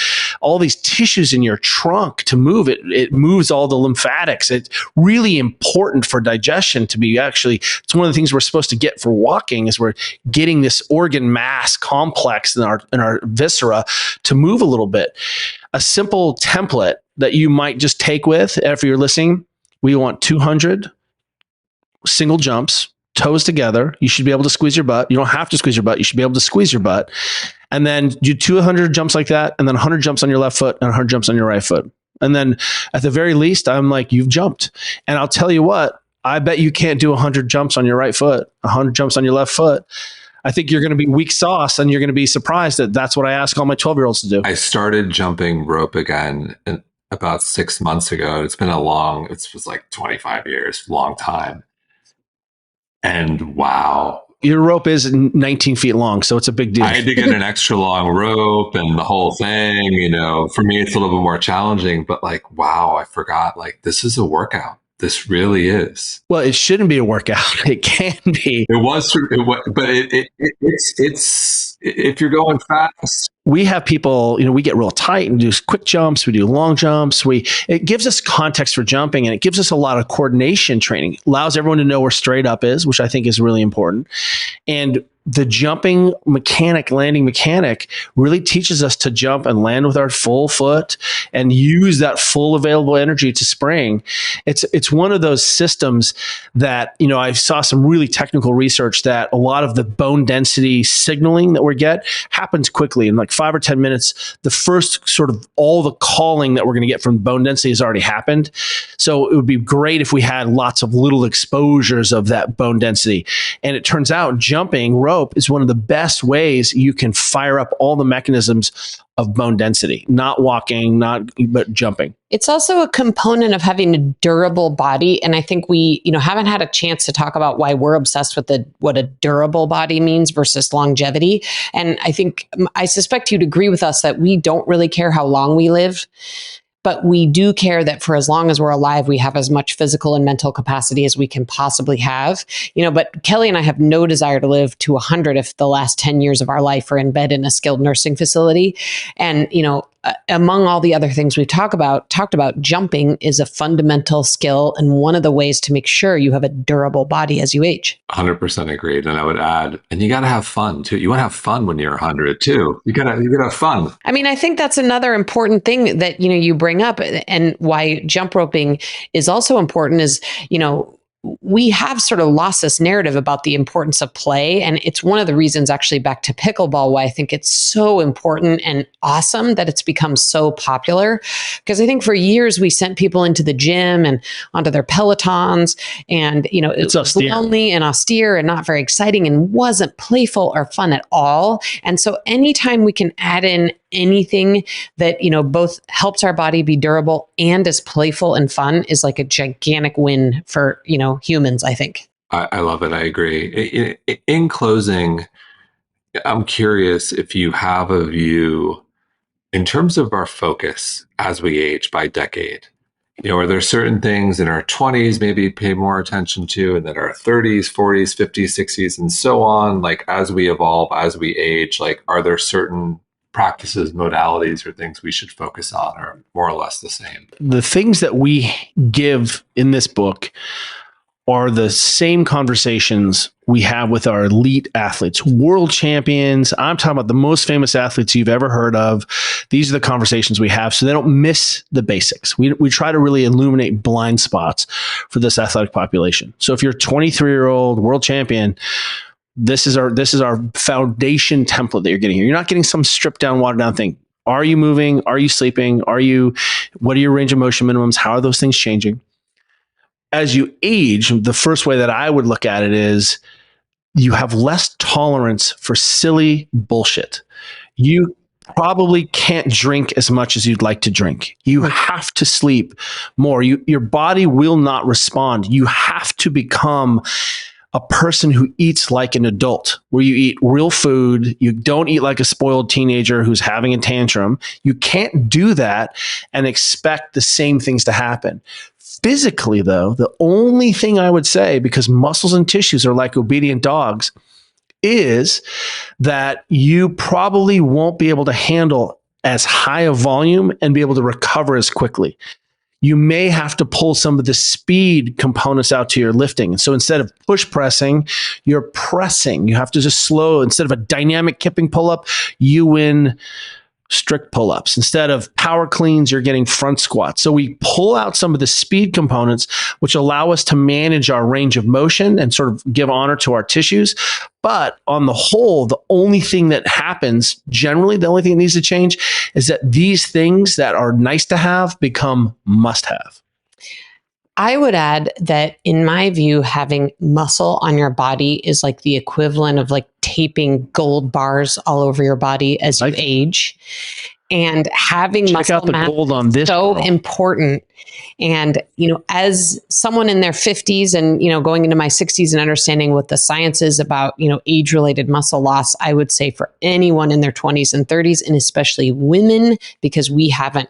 tissues in your trunk to move. It moves all the lymphatics. It's really important for digestion to be it's one of the things we're supposed to get for walking is we're getting this organ mass complex in our viscera to move a little bit. A simple template that you might just take with if you're listening. We want 200 single jumps, toes together. You should be able to squeeze your butt. You don't have to squeeze your butt. You should be able to squeeze your butt. And then do 200 jumps like that, and then 100 jumps on your left foot and 100 jumps on your right foot. And then at the very least, I'm like, you've jumped. And I'll tell you what, I bet you can't do 100 jumps on your right foot, 100 jumps on your left foot. I think you're going to be weak sauce, and you're going to be surprised that that's what I ask all my 12-year-olds to do. I started jumping rope again about 6 months ago. It was like 25 years, long time. And wow. Your rope is 19 feet long, so it's a big deal. I had to get an extra long rope and the whole thing, for me, it's a little bit more challenging, but like, wow, I forgot, like, this is a workout. This really is. Well, it shouldn't be a workout. It can be. It was, but it's if you're going fast. We have people, we get real tight and do quick jumps. We do long jumps. It gives us context for jumping, and it gives us a lot of coordination training. It allows everyone to know where straight up is, which I think is really important. And the jumping landing mechanic really teaches us to jump and land with our full foot and use that full available energy to spring. It's one of those systems that, I saw some really technical research that a lot of the bone density signaling that we get happens quickly in like 5 or 10 minutes. The first sort of all the calling that we're going to get from bone density has already happened. So it would be great if we had lots of little exposures of that bone density. And it turns out jumping rope is one of the best ways you can fire up all the mechanisms of bone density, not walking, but jumping. It's also a component of having a durable body. And I think we, haven't had a chance to talk about why we're obsessed with what a durable body means versus longevity. And I suspect you'd agree with us that we don't really care how long we live. But we do care that for as long as we're alive, we have as much physical and mental capacity as we can possibly have. But Kelly and I have no desire to live to 100 if the last 10 years of our life are in bed in a skilled nursing facility. And, among all the other things we've talked about, jumping is a fundamental skill and one of the ways to make sure you have a durable body as you age. 100% agreed. And I would add, and you got to have fun too. You want to have fun when you're 100 too. You gotta have fun. I mean, I think that's another important thing that, you bring up, and why jump roping is also important is, we have sort of lost this narrative about the importance of play. And it's one of the reasons, actually, back to pickleball, why I think it's so important and awesome that it's become so popular. Because I think for years we sent people into the gym and onto their Pelotons, and, it was lonely and austere and not very exciting and wasn't playful or fun at all. And so anytime we can add in anything that, both helps our body be durable and is playful and fun is like a gigantic win for, humans, I think. I love it. I agree. In closing, I'm curious if you have a view in terms of our focus as we age by decade. Are there certain things in our 20s maybe pay more attention to, and then our 30s, 40s, 50s, 60s, and so on? Like, as we evolve, as we age, like, are there certain practices, modalities, or things we should focus on, or more or less the same? The things that we give in this book are the same conversations we have with our elite athletes, world champions. I'm talking about the most famous athletes you've ever heard of. These are the conversations we have so they don't miss the basics. We try to really illuminate blind spots for this athletic population. So if you're a 23-year-old world champion, this is our foundation template that you're getting here. You're not getting some stripped down, watered down thing. Are you moving? Are you sleeping? What are your range of motion minimums? How are those things changing? As you age, the first way that I would look at it is you have less tolerance for silly bullshit. You probably can't drink as much as you'd like to drink. You have to sleep more. Your body will not respond. You have to become a person who eats like an adult, where you eat real food. You don't eat like a spoiled teenager who's having a tantrum. You can't do that and expect the same things to happen. Physically, though, the only thing I would say, because muscles and tissues are like obedient dogs, is that you probably won't be able to handle as high a volume and be able to recover as quickly. You may have to pull some of the speed components out to your lifting. So instead of push pressing, you're pressing. You have to just slow. Instead of a dynamic kipping pull-up, you win strict pull-ups. Instead of power cleans, you're getting front squats. So we pull out some of the speed components, which allow us to manage our range of motion and sort of give honor to our tissues. But on the whole, the only thing that happens, generally, the only thing that needs to change is that these things that are nice to have become must have. I would add that in my view, having muscle on your body is like the equivalent of like taping gold bars all over your body as you age. And having Check muscle out the mass gold on is this so girl. important. And, as someone in their 50s and, going into my 60s and understanding what the science is about, age-related muscle loss, I would say for anyone in their 20s and 30s, and especially women, because we haven't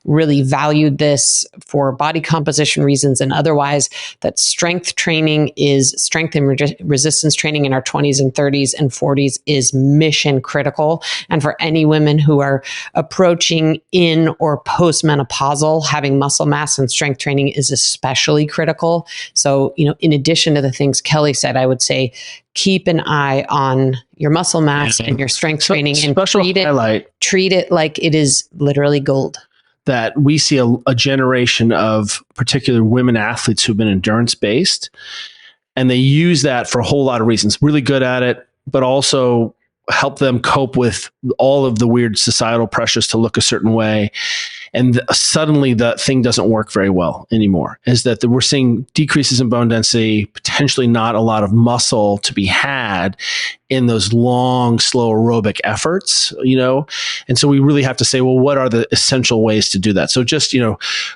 really valued this for body composition reasons and otherwise, that strength training is strength and resistance training in our 20s and 30s and 40s is mission critical. And for any women who are approaching in or postmenopausal, having muscle mass and strength training is especially critical. So, in addition to the things Kelly said, I would say keep an eye on your muscle mass and your strength training and treat it like it is literally gold. That we see a generation of particular women athletes who've been endurance based, and they use that for a whole lot of reasons. Really good at it, but also help them cope with all of the weird societal pressures to look a certain way. And suddenly the thing doesn't work very well anymore. Is that we're seeing decreases in bone density, potentially not a lot of muscle to be had in those long, slow aerobic efforts, And so we really have to say, well, what are the essential ways to do that? So just,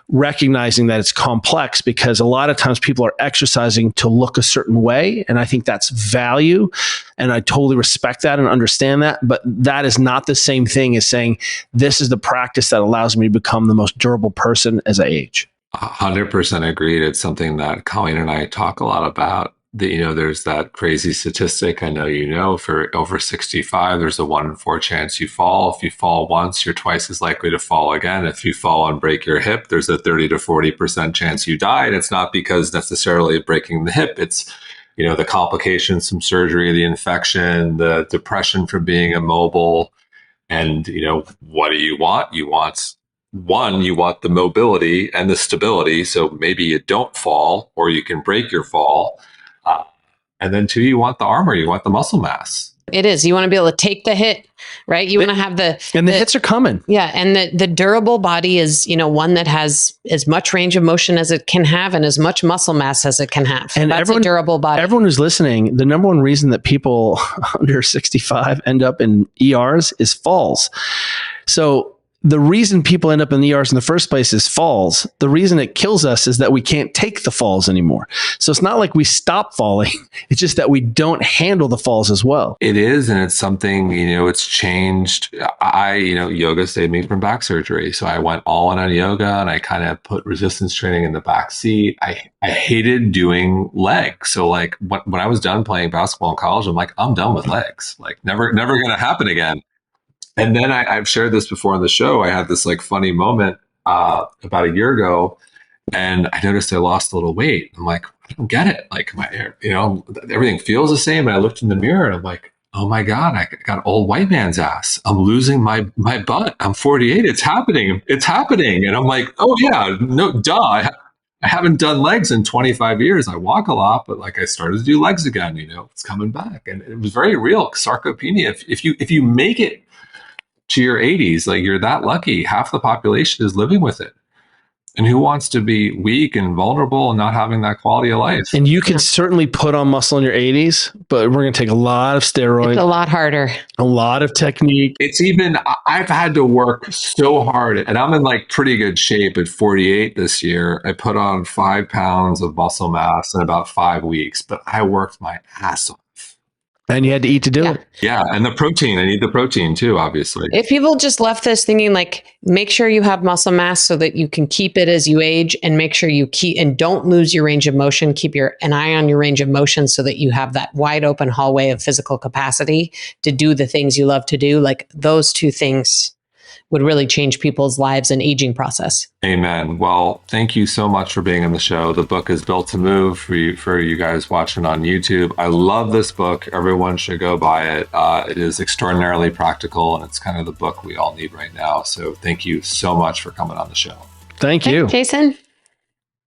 recognizing that it's complex, because a lot of times people are exercising to look a certain way. And I think that's value. And I totally respect that and understand that. But that is not the same thing as saying, this is the practice that allows me to become the most durable person as I age. 100% agreed. It's something that Colleen and I talk a lot about. There's that crazy statistic, I know, for over 65, there's a 1 in 4 chance you fall. If you fall once, you're twice as likely to fall again. If you fall and break your hip, there's a 30 to 40% chance you die. And it's not because necessarily breaking the hip. It's, the complications from surgery, the infection, the depression from being immobile. And, what do you want? You want the mobility and the stability. So maybe you don't fall, or you can break your fall. And then 2, you want the armor, you want the muscle mass. It is. You want to be able to take the hit, right? You want to have the hits are coming. Yeah. And the durable body is, one that has as much range of motion as it can have and as much muscle mass as it can have. And that's a durable body. Everyone who's listening, the number one reason that people under 65 end up in ERs is falls. So the reason people end up in ERs in the first place is falls. The reason it kills us is that we can't take the falls anymore. So it's not like we stop falling. It's just that we don't handle the falls as well. It is. And it's something, it's changed. Yoga saved me from back surgery. So I went all in on yoga, and I kind of put resistance training in the back seat. I hated doing legs. So like when I was done playing basketball in college, I'm like, I'm done with legs. Like never going to happen again. And then I've shared this before on the show. I had this like funny moment about a year ago, and I noticed I lost a little weight. I'm like, I don't get it. Like everything feels the same. And I looked in the mirror and I'm like, oh my God, I got old white man's ass. I'm losing my butt. I'm 48. It's happening. And I'm like, oh yeah, no, duh. I haven't done legs in 25 years. I walk a lot, but like I started to do legs again. It's coming back, and it was very real. Sarcopenia. If you make it to your 80s, like you're that lucky, half the population is living with it. And who wants to be weak and vulnerable and not having that quality of life? And you can certainly put on muscle in your 80s, but we're going to take a lot of It's steroids, a lot harder. a lot of technique. It's even, I've had to work so hard, and I'm in like pretty good shape at 48 this year. I put on 5 pounds of muscle mass in about 5 weeks, but I worked my ass off. And you had to eat to do Yeah. it. Yeah. And the protein, I need the protein too, obviously. If people just left this thinking like, make sure you have muscle mass so that you can keep it as you age, and make sure you keep and don't lose your range of motion. Keep an eye on your range of motion so that you have that wide open hallway of physical capacity to do the things you love to do. Like those two things would really change people's lives and aging process. Amen. Well, thank you so much for being on the show. The book is Built to Move for you guys watching on YouTube. I love this book. Everyone should go buy it. It is extraordinarily practical, and it's kind of the book we all need right now. So thank you so much for coming on the show. Thank you. Jason.